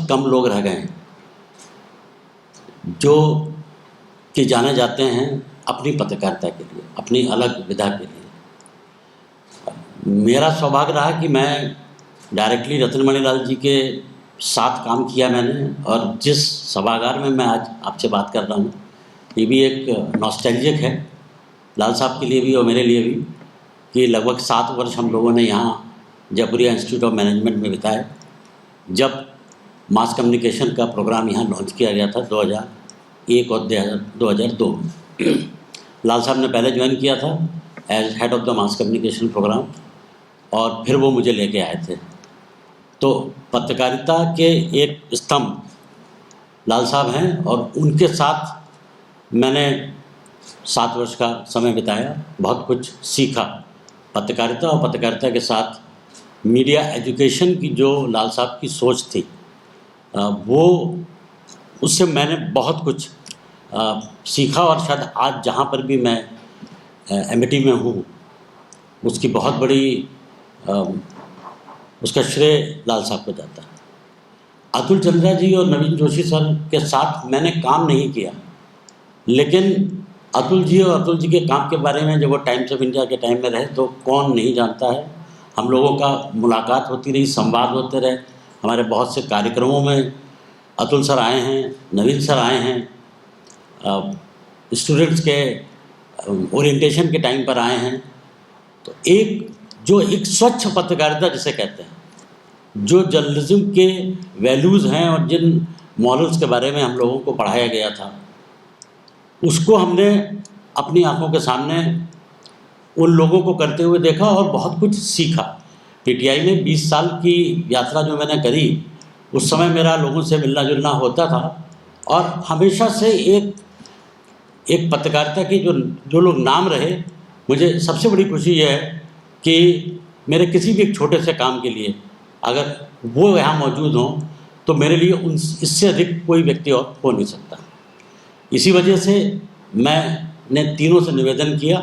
कम लोग रह गए हैं जो कि जाने जाते हैं अपनी पत्रकारिता के लिए, अपनी अलग विधा के लिए। मेरा सौभाग्य रहा कि मैं डायरेक्टली रत्नमणि लाल जी के साथ काम किया मैंने, और जिस सभागार में मैं आज आपसे बात कर रहा हूँ, ये भी एक नॉस्टैल्जिक है लाल साहब के लिए भी और मेरे लिए भी, कि लगभग 7 वर्ष हम लोगों ने यहाँ जयपुरिया इंस्टीट्यूट ऑफ मैनेजमेंट में बिताए, जब मास कम्युनिकेशन का प्रोग्राम यहाँ लॉन्च किया गया था 2001 और 2002 में। लाल साहब ने पहले ज्वाइन किया था as head of the mass communication programme, और फिर वो मुझे लेके आए थे। तो पत्रकारिता के एक स्तंभ लाल साहब हैं, और उनके साथ मैंने 7 वर्ष का समय बिताया, बहुत कुछ सीखा। पत्रकारिता और पत्रकारिता के साथ मीडिया एजुकेशन की जो लाल साहब की सोच थी, वो उससे मैंने बहुत कुछ सीखा, और शायद आज जहाँ पर भी मैं एमआईटी में हूँ, उसकी बहुत बड़ी उसका श्रेय लाल साहब को जाता है। अतुल चंद्रा जी और नवीन जोशी सर के साथ मैंने काम नहीं किया, लेकिन अतुल जी और अतुल जी के काम के बारे में जब वो टाइम्स ऑफ इंडिया के टाइम में रहे तो कौन नहीं जानता है। हम लोगों का मुलाकात होती रही, संवाद होते रहे, हमारे बहुत से कार्यक्रमों में अतुल सर आए हैं, नवीन सर आए हैं, स्टूडेंट्स के ओरिएंटेशन के टाइम पर आए हैं। तो एक स्वच्छ पत्रकारिता जिसे कहते हैं, जो जर्नलिज्म के वैल्यूज़ हैं और जिन मॉरल्स के बारे में हम लोगों को पढ़ाया गया था, उसको हमने अपनी आंखों के सामने उन लोगों को करते हुए देखा और बहुत कुछ सीखा। पीटीआई में 20 साल की यात्रा जो मैंने करी, उस समय मेरा लोगों से मिलना जुलना होता था, और हमेशा से एक पत्रकारिता की जो लोग नाम रहे, मुझे सबसे बड़ी खुशी यह है कि मेरे किसी भी एक छोटे से काम के लिए अगर वो यहाँ मौजूद हों तो मेरे लिए इससे अधिक कोई व्यक्ति और हो नहीं सकता। इसी वजह से मैंने तीनों से निवेदन किया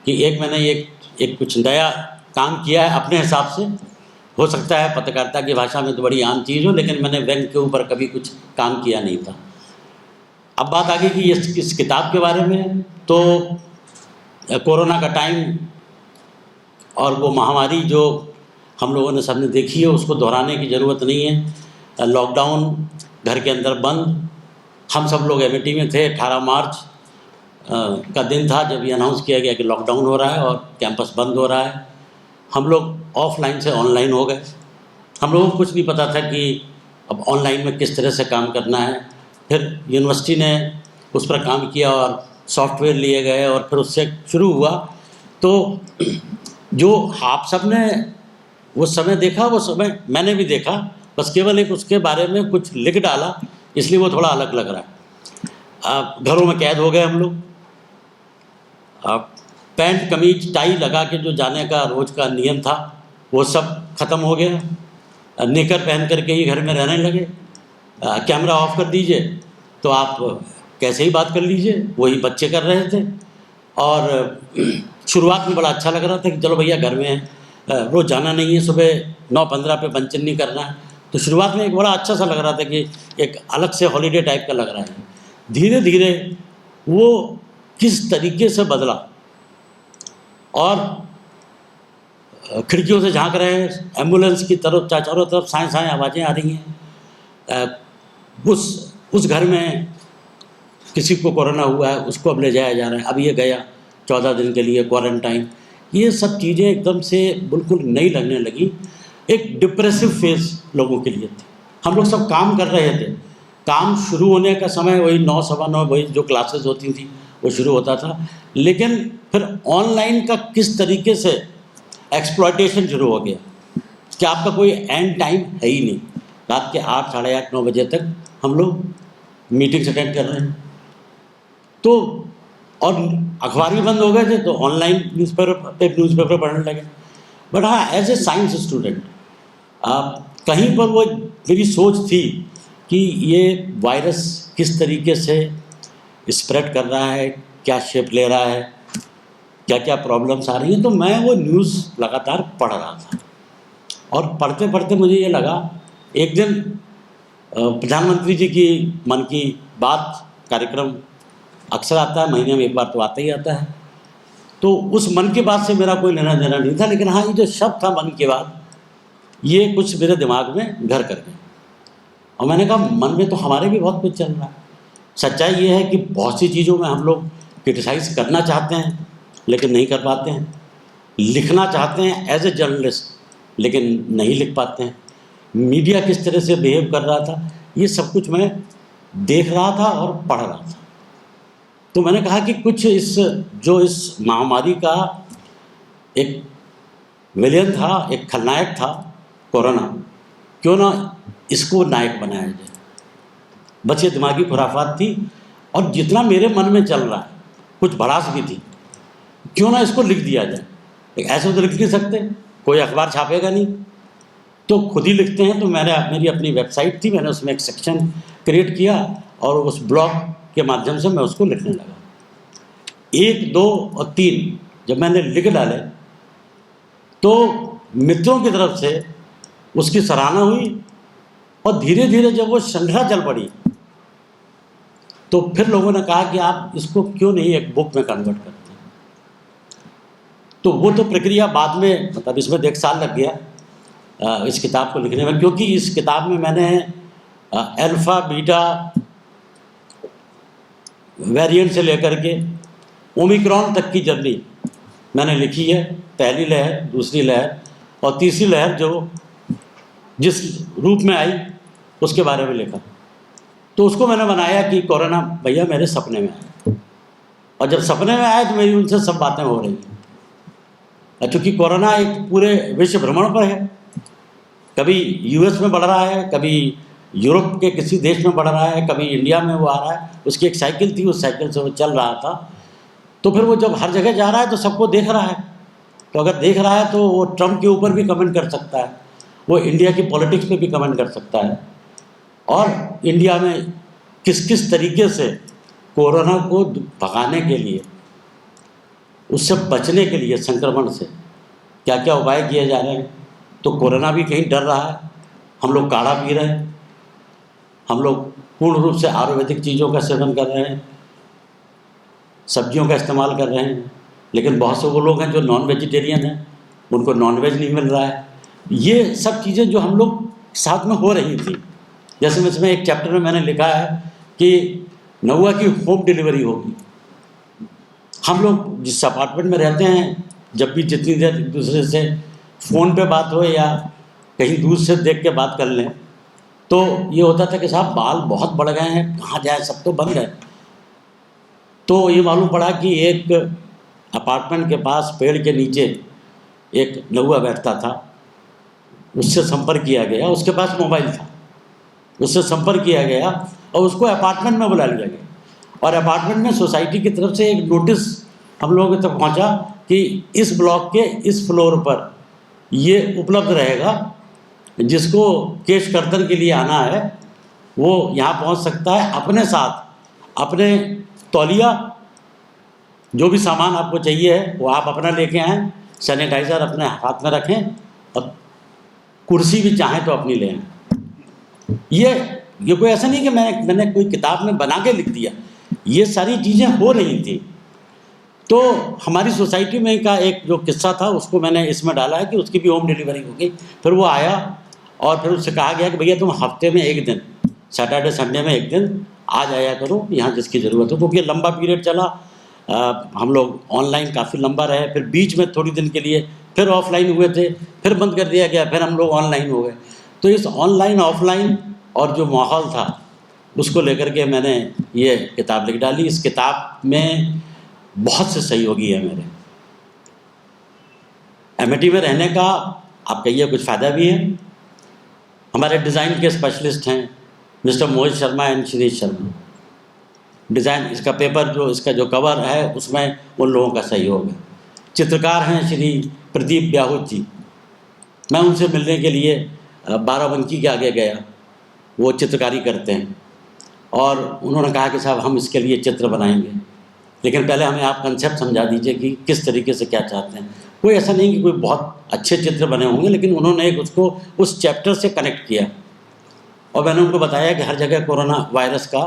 कि मैंने एक कुछ नया काम किया है अपने हिसाब से। हो सकता है पत्रकारिता की भाषा में तो बड़ी आम चीज़ हो, लेकिन मैंने व्यंग्य के ऊपर कभी कुछ काम किया नहीं था। अब बात आ गई कि इस किताब के बारे में, तो कोरोना का टाइम और वो महामारी जो हम लोगों ने सबने देखी है, उसको दोहराने की ज़रूरत नहीं है। लॉकडाउन, घर के अंदर बंद, हम सब लोग एमआईटी में थे। 18 मार्च का दिन था जब ये अनाउंस किया गया कि लॉकडाउन हो रहा है और कैंपस बंद हो रहा है। हम लोग ऑफलाइन से ऑनलाइन हो गए। हम लोगों को कुछ नहीं पता था कि अब ऑनलाइन में किस तरह से काम करना है। फिर यूनिवर्सिटी ने उस पर काम किया और सॉफ्टवेयर लिए गए और फिर उससे शुरू हुआ। तो जो आप सब ने वो समय देखा, वो समय मैंने भी देखा, बस केवल एक उसके बारे में कुछ लिख डाला, इसलिए वो थोड़ा अलग लग रहा है। घरों में कैद हो गए हम लोग। पैंट कमीज टाई लगा के जो जाने का रोज़ का नियम था वो सब ख़त्म हो गया। निकर पहन करके ही घर में रहने लगे। कैमरा ऑफ कर दीजिए तो आप कैसे ही बात कर लीजिए, वही बच्चे कर रहे थे। और शुरुआत में बड़ा अच्छा लग रहा था कि चलो भैया घर में है, रोज़ जाना नहीं है, सुबह 9:15 पे पंचन नहीं करना है। तो शुरुआत में एक बड़ा अच्छा सा लग रहा था कि एक अलग से हॉलीडे टाइप का लग रहा है। धीरे धीरे वो किस तरीके से बदला, और खिड़कियों से झांक रहे हैं, एम्बुलेंस की तरफ चारों तरफ साएं साएं आवाज़ें आ रही हैं। उस घर में किसी को कोरोना हुआ है, उसको अब ले जाया जा रहा है, अब ये गया 14 दिन के लिए क्वारंटाइन। ये सब चीज़ें एकदम से बिल्कुल नई लगने लगी। एक डिप्रेसिव फेज लोगों के लिए थी। हम लोग सब काम कर रहे थे। काम शुरू होने का समय वही 9, 9:15 वही जो क्लासेस होती थी वो शुरू होता था। लेकिन फिर ऑनलाइन का किस तरीके से एक्सप्लॉयटेशन शुरू हो गया कि आपका कोई एंड टाइम है ही नहीं। रात के 8, साढ़े 8, 9 बजे तक हम लोग मीटिंग्स अटेंड कर रहे हैं। तो और अखबार भी बंद हो गए थे, तो ऑनलाइन न्यूज़पेपर पढ़ने लगे। बट हाँ, एज ए साइंस स्टूडेंट कहीं पर वो मेरी सोच थी कि ये वायरस किस तरीके से स्प्रेड कर रहा है, क्या शेप ले रहा है, क्या क्या प्रॉब्लम्स आ रही हैं। तो मैं वो न्यूज़ लगातार पढ़ रहा था, और पढ़ते पढ़ते मुझे ये लगा, एक दिन प्रधानमंत्री जी की मन की बात कार्यक्रम अक्सर आता है, महीने में एक बार तो आता ही आता है। तो उस मन की बात से मेरा कोई लेना देना नहीं था, लेकिन हाँ, ये जो शब्द था मन की बात, ये कुछ मेरे दिमाग में घर कर गया और मैंने कहा मन में तो हमारे भी बहुत कुछ चल रहा है। सच्चाई ये है कि बहुत सी चीज़ों में हम लोग क्रिटिसाइज़ करना चाहते हैं लेकिन नहीं कर पाते हैं, लिखना चाहते हैं एज ए जर्नलिस्ट लेकिन नहीं लिख पाते हैं, मीडिया किस तरह से बिहेव कर रहा था, ये सब कुछ मैं देख रहा था और पढ़ रहा था। तो मैंने कहा कि कुछ इस महामारी का एक विलेन था, एक खलनायक था कोरोना, क्यों ना इसको नायक बनाया जाए। बस ये दिमागी खुराफात थी और जितना मेरे मन में चल रहा है, कुछ भड़ास भी थी, क्यों ना इसको लिख दिया जाए। ऐसे तो लिख नहीं सकते, कोई अखबार छापेगा नहीं, तो खुद ही लिखते हैं। तो मेरी अपनी वेबसाइट थी, मैंने उसमें एक सेक्शन क्रिएट किया और उस ब्लॉग के माध्यम से मैं उसको लिखने लगा। 1, 2 और 3 जब मैंने लिख डाले तो मित्रों की तरफ से उसकी सराहना हुई और धीरे धीरे जब वो श्रृंखला चल पड़ी तो फिर लोगों ने कहा कि आप इसको क्यों नहीं एक बुक में कन्वर्ट करते हैं। तो वो तो प्रक्रिया बाद में, मतलब इसमें 1 साल लग गया इस किताब को लिखने में, क्योंकि इस किताब में मैंने अल्फ़ा बीटा वेरिएंट से लेकर के ओमिक्रॉन तक की जर्नी मैंने लिखी है। पहली लहर, दूसरी लहर और तीसरी लहर जो जिस रूप में आई उसके बारे में लिखा। तो उसको मैंने बनाया कि कोरोना भैया मेरे सपने में आए, और जब सपने में आए तो मेरी उनसे सब बातें हो रही हैं। चूँकि कोरोना एक पूरे विश्व भ्रमण पर है, कभी यूएस में बढ़ रहा है, कभी यूरोप के किसी देश में बढ़ रहा है, कभी इंडिया में वो आ रहा है। उसकी एक साइकिल थी, उस साइकिल से वो चल रहा था। तो फिर वो जब हर जगह जा रहा है तो सबको देख रहा है, तो अगर देख रहा है तो वो ट्रम्प के ऊपर भी कमेंट कर सकता है, वो इंडिया की पॉलिटिक्स पे भी कमेंट कर सकता है, और इंडिया में किस किस तरीके से कोरोना को भगाने के लिए, उससे बचने के लिए, संक्रमण से क्या क्या उपाय किए जा रहे हैं। तो कोरोना भी कहीं डर रहा है, हम लोग काढ़ा पी रहे हैं, हम लोग पूर्ण रूप से आयुर्वेदिक चीज़ों का सेवन कर रहे हैं, सब्जियों का इस्तेमाल कर रहे हैं, लेकिन बहुत से वो लोग हैं जो नॉन वेजिटेरियन हैं, उनको नॉन वेज नहीं मिल रहा है। ये सब चीज़ें जो हम लोग साथ में हो रही थी, जैसे मैं इसमें एक चैप्टर में मैंने लिखा है कि नहुआ की होम डिलीवरी होगी। हम लोग जिस अपार्टमेंट में रहते हैं, जब भी जितनी देर एक दूसरे से फ़ोन पे बात हो या कहीं दूर से देख के बात कर लें, तो ये होता था कि साहब बाल बहुत बढ़ गए हैं, कहाँ जाए, सब तो बंद है। तो ये मालूम पड़ा कि एक अपार्टमेंट के पास पेड़ के नीचे एक नहुआ बैठता था, उससे संपर्क किया गया, उसके पास मोबाइल था, उससे संपर्क किया गया और उसको अपार्टमेंट में बुला लिया गया, और अपार्टमेंट में सोसाइटी की तरफ से एक नोटिस हम लोगों तक पहुंचा कि इस ब्लॉक के इस फ्लोर पर ये उपलब्ध रहेगा, जिसको केश कर्तन के लिए आना है वो यहाँ पहुँच सकता है, अपने साथ अपने तौलिया, जो भी सामान आपको चाहिए है वो आप अपना लेके आएँ, सैनिटाइज़र अपने हाथ में रखें और कुर्सी भी चाहें तो अपनी ले आएँ। ये कोई ऐसा नहीं कि मैंने कोई किताब में बना के लिख दिया, ये सारी चीज़ें हो रही थी। तो हमारी सोसाइटी में का एक जो किस्सा था उसको मैंने इसमें डाला है कि उसकी भी होम डिलीवरी हो गई। फिर वो आया और फिर उससे कहा गया कि भैया तुम हफ्ते में एक दिन, सैटरडे संडे में एक दिन आ जाया करो यहाँ जिसकी ज़रूरत हो, क्योंकि लंबा पीरियड चला। हम लोग ऑनलाइन काफ़ी लंबा रहे, फिर बीच में थोड़ी दिन के लिए फिर ऑफलाइन हुए थे, फिर बंद कर दिया गया, फिर हम लोग ऑनलाइन हो गए। तो इस ऑनलाइन ऑफलाइन और जो माहौल था उसको लेकर के मैंने ये किताब लिख डाली। इस किताब में बहुत से सहयोगी है मेरे, एमिटी में रहने का आप कहिए कुछ फ़ायदा भी है। हमारे डिज़ाइन के स्पेशलिस्ट हैं mister Mohit Sharma and Shirish Sharma. Design इसका पेपर जो इसका जो कवर है उसमें उन लोगों का सहयोग है। चित्रकार हैं श्री प्रदीप ब्याहुत जी, मैं उनसे मिलने के लिए बाराबंकी के आगे गया, वो चित्रकारी करते हैं, और उन्होंने कहा कि साहब हम इसके लिए चित्र बनाएंगे, लेकिन पहले हमें आप कंसेप्ट समझा दीजिए कि किस तरीके से क्या चाहते हैं। कोई ऐसा नहीं कि कोई बहुत अच्छे चित्र बने होंगे, लेकिन उन्होंने एक उसको उस चैप्टर से कनेक्ट किया और मैंने उनको बताया कि हर जगह कोरोना वायरस का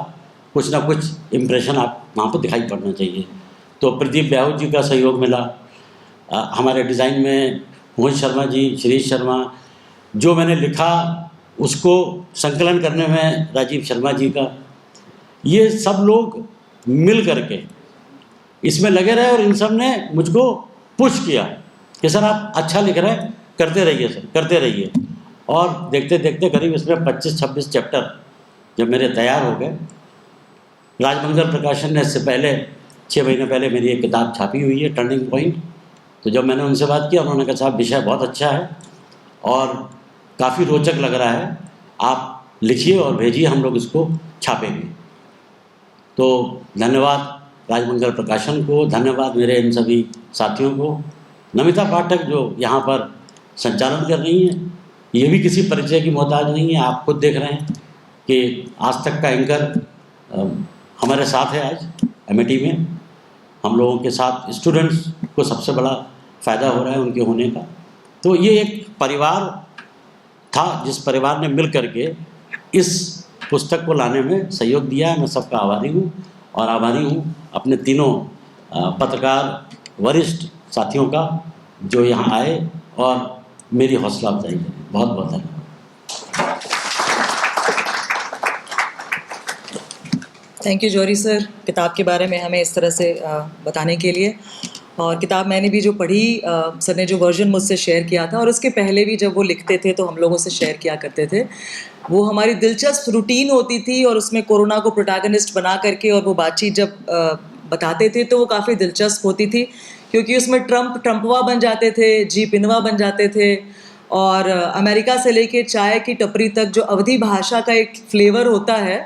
कुछ ना कुछ इम्प्रेशन आप वहाँ पर दिखाई पड़ना चाहिए। तो प्रदीप ब्याहू जी का सहयोग मिला, हमारे डिज़ाइन में मोहित शर्मा जी, शिरीष शर्मा, जो मैंने लिखा उसको संकलन करने में राजीव शर्मा जी का, ये सब लोग मिल करके इसमें लगे रहे और इन सब ने मुझको पुश किया कि सर आप अच्छा लिख रहे हैं, करते रहिए सर, करते रहिए। और देखते देखते करीब इसमें 25-26 चैप्टर जब मेरे तैयार हो गए, राजमंगल प्रकाशन ने इससे पहले 6 महीने पहले मेरी एक किताब छापी हुई है, टर्निंग पॉइंट। तो जब मैंने उनसे बात किया, उन्होंने कहा साहब विषय बहुत अच्छा है और काफ़ी रोचक लग रहा है, आप लिखिए और भेजिए, हम लोग इसको छापेंगे। तो धन्यवाद राजमंगल प्रकाशन को, धन्यवाद मेरे इन सभी साथियों को। नमिता पाठक जो यहाँ पर संचालन कर रही हैं, ये भी किसी परिचय की मोहताज नहीं है। आप खुद देख रहे हैं कि आज तक का एंकर हमारे साथ है आज एमएटी में। हम लोगों के साथ स्टूडेंट्स को सबसे बड़ा फ़ायदा हो रहा है उनके होने का। तो ये एक परिवार था जिस परिवार ने मिल करके इस पुस्तक को लाने में सहयोग दिया है। मैं सबका आभारी हूँ और आभारी हूँ अपने तीनों पत्रकार वरिष्ठ साथियों का जो यहाँ आए और मेरी हौसला अफजाई करें। बहुत बहुत धन्यवाद। थैंक यू जौहरी सर, किताब के बारे में हमें इस तरह से बताने के लिए। और किताब मैंने भी जो पढ़ी, सर ने जो वर्जन मुझसे शेयर किया था और उसके पहले भी जब वो लिखते थे तो हम लोगों से शेयर किया करते थे, वो हमारी दिलचस्प रूटीन होती थी और उसमें कोरोना को प्रोटैगनिस्ट बना करके और वो बातचीत जब बताते थे तो वो काफ़ी दिलचस्प होती थी, क्योंकि उसमें ट्रम्पवा बन जाते थे, जी पिनवा बन जाते थे, और अमेरिका से लेके चाय की टपरी तक जो अवधी भाषा का एक फ्लेवर होता है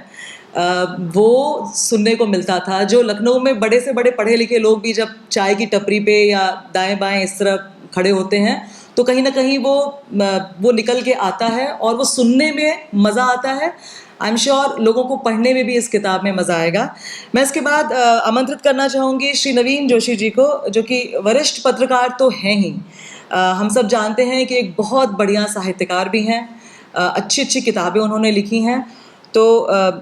वो सुनने को मिलता था। जो लखनऊ में बड़े से बड़े पढ़े लिखे लोग भी जब चाय की टपरी पे या दाएं बाएं इस तरह खड़े होते हैं तो कहीं ना कहीं वो निकल के आता है और वो सुनने में मज़ा आता है। आई एम श्योर लोगों को पढ़ने में भी इस किताब में मज़ा आएगा। मैं इसके बाद आमंत्रित करना चाहूँगी श्री नवीन जोशी जी को, जो कि वरिष्ठ पत्रकार तो हैं ही, हम सब जानते हैं कि एक बहुत बढ़िया साहित्यकार भी हैं, अच्छी अच्छी किताबें उन्होंने लिखी हैं। तो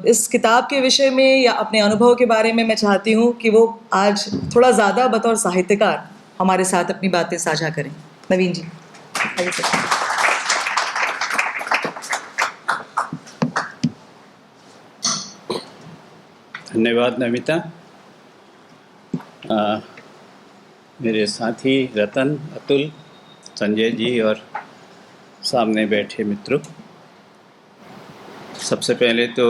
इस किताब के विषय में या अपने अनुभव के बारे में मैं चाहती हूँ कि वो आज थोड़ा ज़्यादा बतौर साहित्यकार हमारे साथ अपनी बातें साझा करें। नवीन जी, आइए सर। धन्यवाद नमिता। मेरे साथी रतन, अतुल, संजय जी और सामने बैठे मित्रों, सबसे पहले तो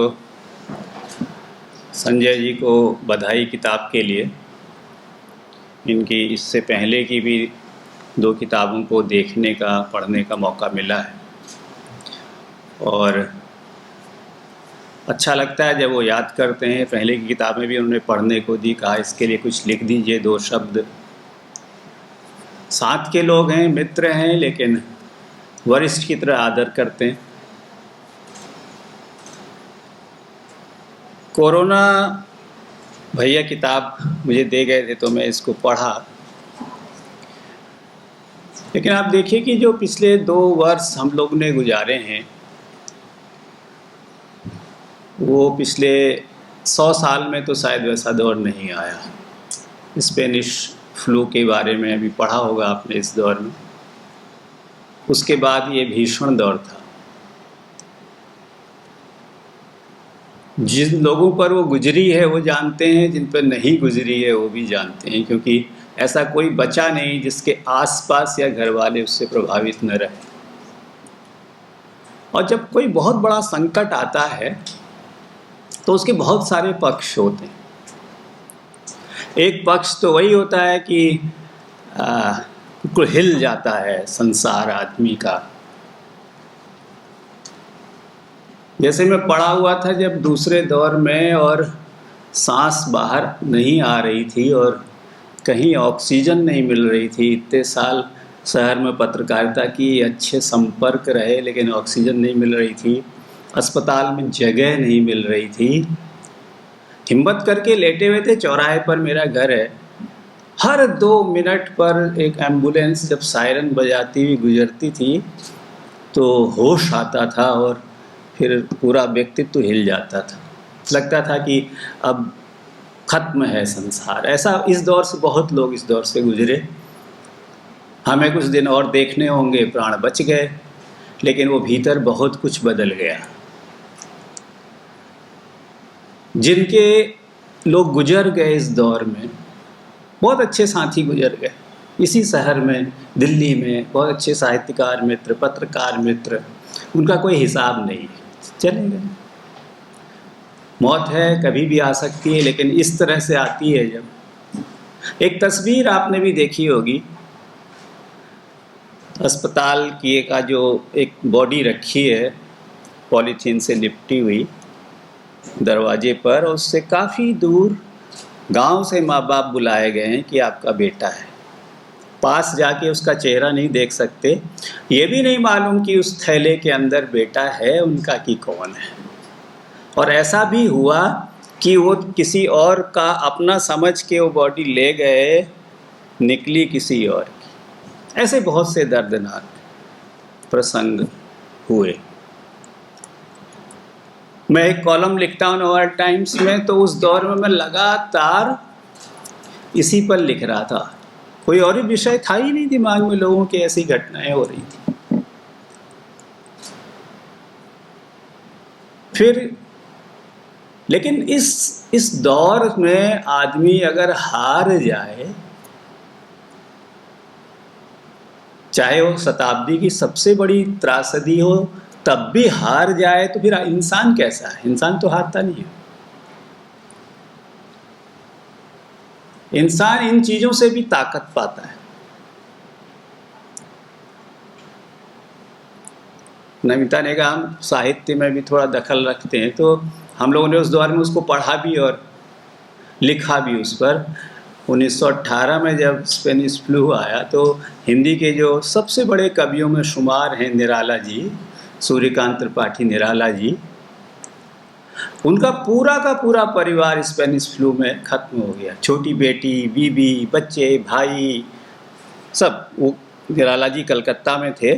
संजय जी को बधाई किताब के लिए। इनकी इससे पहले की भी 2 किताबों को देखने का, पढ़ने का मौका मिला है और अच्छा लगता है जब वो याद करते हैं। पहले की किताबें भी उन्होंने पढ़ने को दी, कहा इसके लिए कुछ लिख दीजिए 2 शब्द। साथ के लोग हैं, मित्र हैं, लेकिन वरिष्ठ की तरह आदर करते हैं। कोरोना भैया किताब मुझे दे गए थे तो मैं इसको पढ़ा, लेकिन आप देखिए कि जो पिछले 2 वर्ष हम लोग ने गुजारे हैं वो पिछले 100 साल में तो शायद वैसा दौर नहीं आया। स्पेनिश फ्लू के बारे में अभी पढ़ा होगा आपने इस दौर में, उसके बाद ये भीषण दौर था। जिन लोगों पर वो गुजरी है वो जानते हैं, जिन पर नहीं गुजरी है वो भी जानते हैं, क्योंकि ऐसा कोई बचा नहीं जिसके आसपास या घर वाले उससे प्रभावित न रहे। और जब कोई बहुत बड़ा संकट आता है तो उसके बहुत सारे पक्ष होते हैं। एक पक्ष तो वही होता है कि हिल जाता है संसार आदमी का। जैसे मैं पड़ा हुआ था जब दूसरे दौर में और सांस बाहर नहीं आ रही थी और कहीं ऑक्सीजन नहीं मिल रही थी। इतने साल शहर में पत्रकारिता की, अच्छे संपर्क रहे, लेकिन ऑक्सीजन नहीं मिल रही थी, अस्पताल में जगह नहीं मिल रही थी। हिम्मत करके लेटे हुए थे, चौराहे पर मेरा घर है, हर 2 मिनट पर एक एम्बुलेंस जब सायरन बजाती हुई गुजरती थी तो होश आता था और फिर पूरा व्यक्तित्व हिल जाता था, लगता था कि अब खत्म है संसार। ऐसा इस दौर से बहुत लोग इस दौर से गुजरे। हमें कुछ दिन और देखने होंगे, प्राण बच गए, लेकिन वो भीतर बहुत कुछ बदल गया। जिनके लोग गुजर गए इस दौर में, बहुत अच्छे साथी गुजर गए इसी शहर में, दिल्ली में, बहुत अच्छे साहित्यकार मित्र, पत्रकार मित्र, उनका कोई हिसाब नहीं, चले गए। मौत है, कभी भी आ सकती है, लेकिन इस तरह से आती है जब। एक तस्वीर आपने भी देखी होगी, अस्पताल की का जो एक बॉडी रखी है पॉलीथीन से लिपटी हुई दरवाजे पर, उससे काफ़ी दूर गांव से माँ बाप बुलाए गए हैं कि आपका बेटा है। पास जाके उसका चेहरा नहीं देख सकते, ये भी नहीं मालूम कि उस थैले के अंदर बेटा है उनका कि कौन है। और ऐसा भी हुआ कि वो किसी और का अपना समझ के वो बॉडी ले गए, निकली किसी और की। ऐसे बहुत से दर्दनाक प्रसंग हुए। मैं एक कॉलम लिखता हूँ नवभारत टाइम्स में, तो उस दौर में मैं लगातार इसी पर लिख रहा था। कोई और ही विषय था ही नहीं दिमाग में, लोगों की ऐसी घटनाएं हो रही थी। फिर लेकिन इस दौर में आदमी अगर हार जाए, चाहे वो शताब्दी की सबसे बड़ी त्रासदी हो, तब भी हार जाए, तो फिर इंसान कैसा है? इंसान तो हारता नहीं है। इंसान इन चीजों से भी ताकत पाता है। नमिता ने कहा हम साहित्य में भी थोड़ा दखल रखते हैं, तो हम लोगों ने उस दौर में उसको पढ़ा भी और लिखा भी उस पर। 1918 में जब स्पेनिश फ्लू आया, तो हिंदी के जो सबसे बड़े कवियों में शुमार हैं निराला जी, सूर्यकांत त्रिपाठी निराला जी, उनका पूरा का पूरा परिवार स्पेनिश फ्लू में ख़त्म हो गया। छोटी बेटी, बीबी, बच्चे, भाई, सब। वो निराला जी कलकत्ता में थे,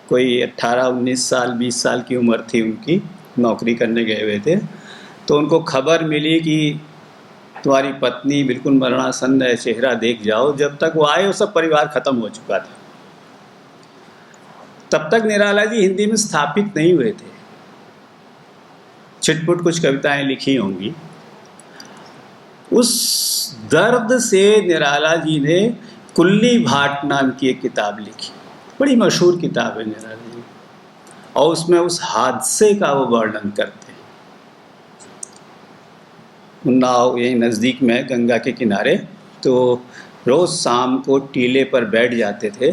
कोई 18-19 साल 20 साल की उम्र थी उनकी, नौकरी करने गए हुए थे। तो उनको खबर मिली कि तुम्हारी पत्नी बिल्कुल मरणासन्न है, चेहरा देख जाओ। जब तक वो आए वो सब परिवार ख़त्म हो चुका था। तब तक निराला जी हिंदी में स्थापित नहीं हुए थे। छिटपुट कुछ कविताएं लिखी होंगी। उस दर्द से निराला जी ने कुल्ली भाट नाम की एक किताब लिखी, बड़ी मशहूर किताब है निराला जी, और उसमें उस हादसे का वो वर्णन करते हैं। उन्नाव यही नज़दीक में गंगा के किनारे, तो रोज़ शाम को टीले पर बैठ जाते थे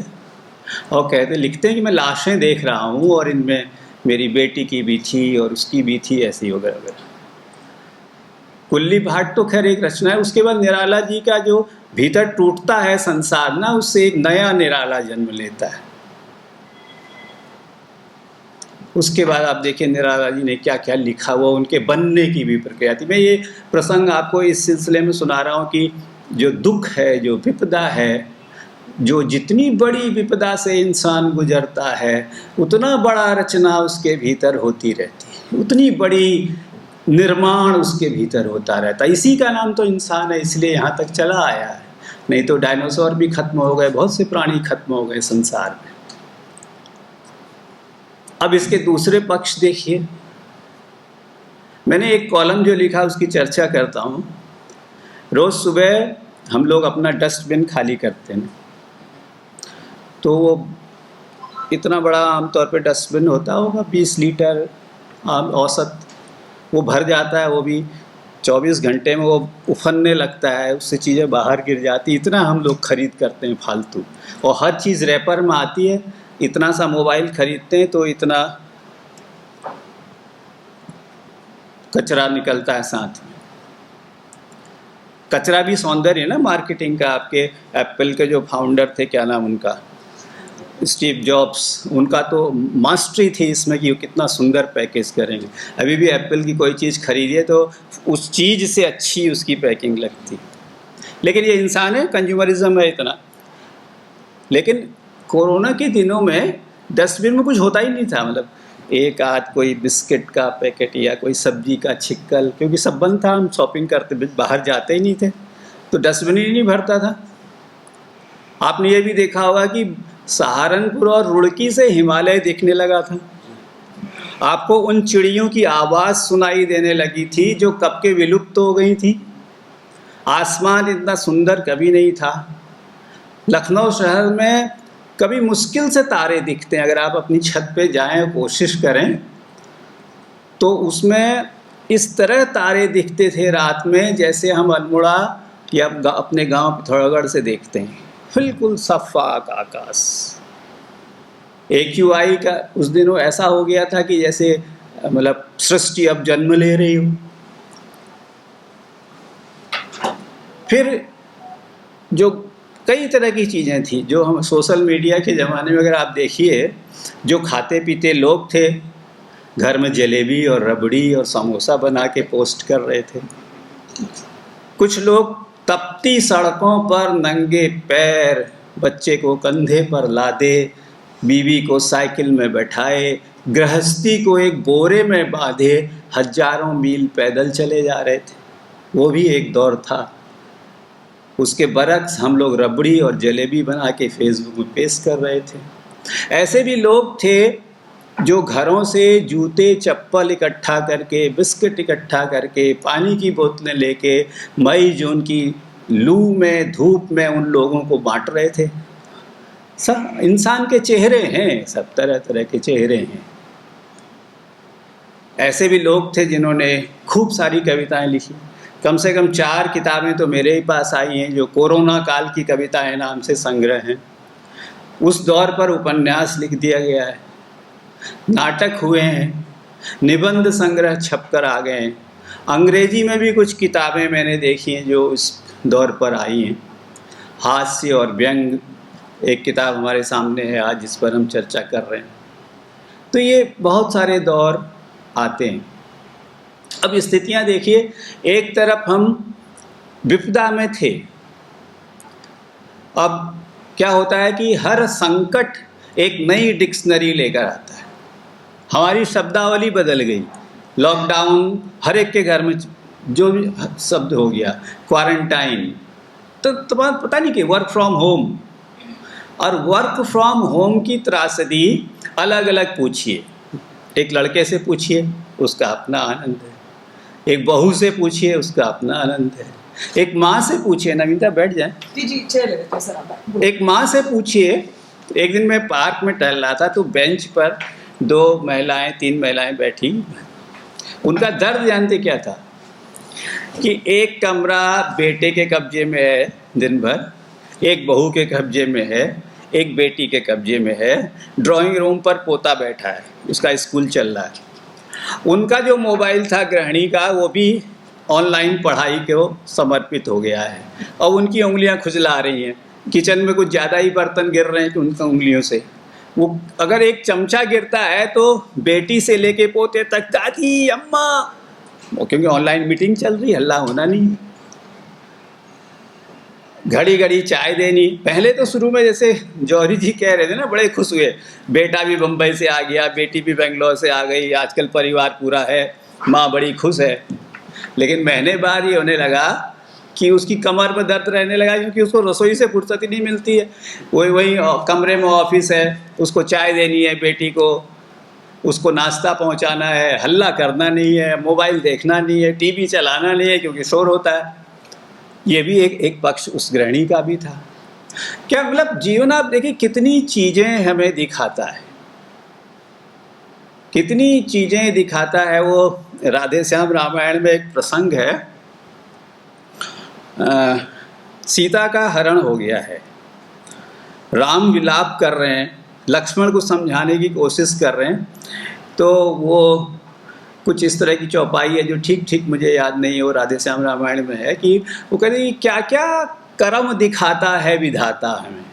और कहते लिखते हैं कि मैं लाशें देख रहा हूँ और इनमें मेरी बेटी की भी थी और उसकी भी थी, ऐसी वगैरह वगैरह। कुल्ली भाट तो खैर एक रचना है। उसके बाद निराला जी का जो भीतर टूटता है संसार ना, उससे एक नया निराला जन्म लेता है। उसके बाद आप देखिए निराला जी ने क्या क्या लिखा, वो उनके बनने की भी प्रक्रिया थी। मैं ये प्रसंग आपको इस सिलसिले में सुना रहा हूँ कि जो दुख है, जो विपदा है, जो जितनी बड़ी विपदा से इंसान गुजरता है, उतना बड़ा रचना उसके भीतर होती रहती है, उतनी बड़ी निर्माण उसके भीतर होता रहता है। इसी का नाम तो इंसान है, इसलिए यहाँ तक चला आया है। नहीं तो डायनासोर भी खत्म हो गए, बहुत से प्राणी खत्म हो गए संसार में। अब इसके दूसरे पक्ष देखिए। मैंने एक कॉलम जो लिखा उसकी चर्चा करता हूँ। रोज़ सुबह हम लोग अपना डस्टबिन खाली करते हैं, तो वो इतना बड़ा आमतौर पे डस्टबिन होता होगा 20 लीटर औसत, वो भर जाता है। वो भी 24 घंटे में वो उफनने लगता है, उससे चीज़ें बाहर गिर जाती। इतना हम लोग खरीद करते हैं फालतू, और हर चीज़ रैपर में आती है। इतना सा मोबाइल खरीदते हैं तो इतना कचरा निकलता है साथ में। कचरा भी सौंदर्य ना मार्केटिंग का। आपके एप्पल के जो फाउंडर थे, क्या नाम उनका, स्टीव जॉब्स, उनका तो मास्टरी थी इसमें कि वो कितना सुंदर पैकेज करेंगे। अभी भी एप्पल की कोई चीज़ खरीदिए तो उस चीज़ से अच्छी उसकी पैकिंग लगती। लेकिन ये इंसान है, कंज्यूमरिज्म है इतना। लेकिन कोरोना के दिनों में डस्टबिन में कुछ होता ही नहीं था। मतलब एक आध कोई बिस्किट का पैकेट या कोई सब्जी का छिक्कल, क्योंकि सब बंद था, हम शॉपिंग करते बाहर जाते ही नहीं थे, तो डस्टबिन ही नहीं भरता था। आपने ये भी देखा होगा कि सहारनपुर और रुड़की से हिमालय दिखने लगा था। आपको उन चिड़ियों की आवाज़ सुनाई देने लगी थी जो कब के विलुप्त हो गई थी। आसमान इतना सुंदर कभी नहीं था। लखनऊ शहर में कभी मुश्किल से तारे दिखते हैं, अगर आप अपनी छत पे जाएं कोशिश करें तो उसमें इस तरह तारे दिखते थे रात में जैसे हम अल्मोड़ा या अपने गांव पिथौरागढ़ से देखते हैं, बिल्कुल सफाक आकाश। AQI का उस दिनों ऐसा हो गया था कि जैसे मतलब सृष्टि अब जन्म ले रही हो। फिर जो कई तरह की चीज़ें थी जो हम सोशल मीडिया के ज़माने में अगर आप देखिए, जो खाते पीते लोग थे घर में जलेबी और रबड़ी और समोसा बना के पोस्ट कर रहे थे। कुछ लोग तपती सड़कों पर नंगे पैर बच्चे को कंधे पर लादे, बीवी को साइकिल में बैठाए, गृहस्थी को एक बोरे में बांधे हजारों मील पैदल चले जा रहे थे। वो भी एक दौर था। उसके बरक्स हम लोग रबड़ी और जलेबी बना के फेसबुक में पेश कर रहे थे। ऐसे भी लोग थे जो घरों से जूते चप्पल इकट्ठा करके, बिस्किट इकट्ठा करके, पानी की बोतलें लेके मई जून की लू में धूप में उन लोगों को बांट रहे थे। सब इंसान के चेहरे हैं, सब तरह तरह के चेहरे हैं। ऐसे भी लोग थे जिन्होंने खूब सारी कविताएं लिखी। कम से कम 4 किताबें तो मेरे ही पास आई हैं जो कोरोना काल की कविताएं नाम से संग्रह हैं। उस दौर पर उपन्यास लिख दिया गया है, नाटक हुए हैं, निबंध संग्रह छपकर आ गए हैं। अंग्रेजी में भी कुछ किताबें मैंने देखी हैं जो इस दौर पर आई हैं। हास्य और व्यंग एक किताब हमारे सामने है आज जिस पर हम चर्चा कर रहे हैं। तो ये बहुत सारे दौर आते हैं। अब स्थितियां देखिए, एक तरफ हम विपदा में थे, अब क्या होता है कि हर संकट एक नई डिक्शनरी लेकर आता है। हमारी शब्दावली बदल गई। लॉकडाउन, हर एक के घर में जो भी शब्द हो गया, क्वारंटाइन, तो तुम्हारा पता नहीं कि वर्क फ्रॉम होम, और वर्क फ्रॉम होम की त्रासदी अलग अलग पूछिए। एक लड़के से पूछिए, उसका अपना आनंद है। एक बहू से पूछिए, उसका अपना आनंद है। एक माँ से पूछिए, नवीनता बैठ जाए। जी चल लेते हैं सर आप। एक माँ से पूछिए। एक दिन मैं पार्क में टहल रहा था तो बेंच पर 3 महिलाएं बैठी। उनका दर्द जानते क्या था कि एक कमरा बेटे के कब्जे में है दिन भर, एक बहू के कब्जे में है, एक बेटी के कब्जे में है, ड्राइंग रूम पर पोता बैठा है, उसका स्कूल चल रहा है। उनका जो मोबाइल था गृहिणी का, वो भी ऑनलाइन पढ़ाई को समर्पित हो गया है और उनकी उंगलियां खुजला रही हैं। किचन में कुछ ज़्यादा ही बर्तन गिर रहे हैं कि उनका उंगलियों से वो अगर एक चमचा गिरता है तो बेटी से लेके पोते तक दादी अम्मा, वो क्योंकि ऑनलाइन मीटिंग चल रही, हल्ला होना नहीं। घड़ी घड़ी चाय देनी। पहले तो शुरू में जैसे जौहरी जी कह रहे थे ना, बड़े खुश हुए, बेटा भी बम्बई से आ गया, बेटी भी बेंगलोर से आ गई, आजकल परिवार पूरा है, माँ बड़ी खुश है। लेकिन महीने बाद ये होने लगा कि उसकी कमर में दर्द रहने लगा क्योंकि उसको रसोई से फुर्सत ही नहीं मिलती है। वही कमरे में ऑफिस है, उसको चाय देनी है बेटी को, उसको नाश्ता पहुंचाना है, हल्ला करना नहीं है, मोबाइल देखना नहीं है, टीवी चलाना नहीं है क्योंकि शोर होता है। ये भी एक पक्ष उस गृहिणी का भी था। क्या मतलब जीवन, आप देखिए कितनी चीज़ें हमें दिखाता है, कितनी चीज़ें दिखाता है। वो राधे श्याम रामायण में एक प्रसंग है, सीता का हरण हो गया है, राम विलाप कर रहे हैं, लक्ष्मण को समझाने की कोशिश कर रहे हैं, तो वो कुछ इस तरह की चौपाई है जो ठीक ठीक मुझे याद नहीं है, वो राधे श्याम रामायण में है कि वो कहते हैं कि क्या क्या कर्म दिखाता है विधाता हमें।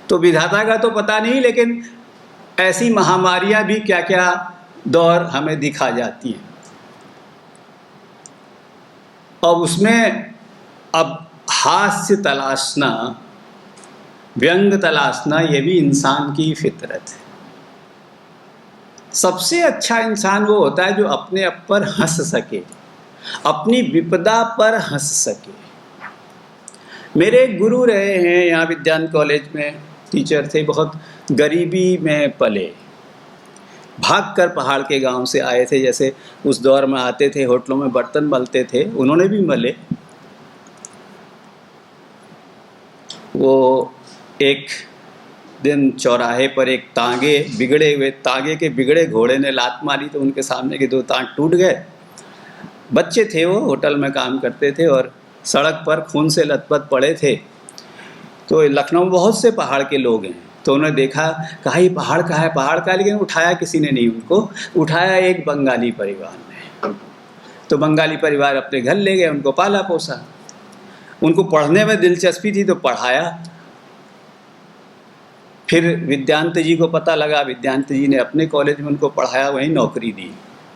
तो विधाता का तो पता नहीं, लेकिन ऐसी महामारियां भी क्या क्या दौर हमें दिखा जाती हैं। और उसमें अब हास्य तलाशना, व्यंग तलाशना, ये भी इंसान की फितरत है। सबसे अच्छा इंसान वो होता है जो अपने आप पर हंस सके, अपनी विपदा पर हंस सके। मेरे एक गुरु रहे हैं यहाँ विज्ञान कॉलेज में, टीचर थे, बहुत गरीबी में पले, भागकर पहाड़ के गांव से आए थे। जैसे उस दौर में आते थे, होटलों में बर्तन मलते थे, उन्होंने भी मले। वो एक दिन चौराहे पर एक तांगे के बिगड़े घोड़े ने लात मारी तो उनके सामने के 2 टांग टूट गए। बच्चे थे, वो होटल में काम करते थे और सड़क पर खून से लथपथ पड़े थे। तो लखनऊ में बहुत से पहाड़ के लोग हैं, तो उन्होंने देखा, कहा ये पहाड़ का है, पहाड़ का है, लेकिन उठाया किसी ने नहीं उनको, उठाया एक बंगाली परिवार ने। तो बंगाली परिवार अपने घर ले गए, उनको पाला पोसा। उनको पढ़ने में दिलचस्पी थी तो पढ़ाया। फिर विद्यांत जी को पता लगा, विद्यांत जी ने अपने कॉलेज में उनको पढ़ाया, वहीं नौकरी दी।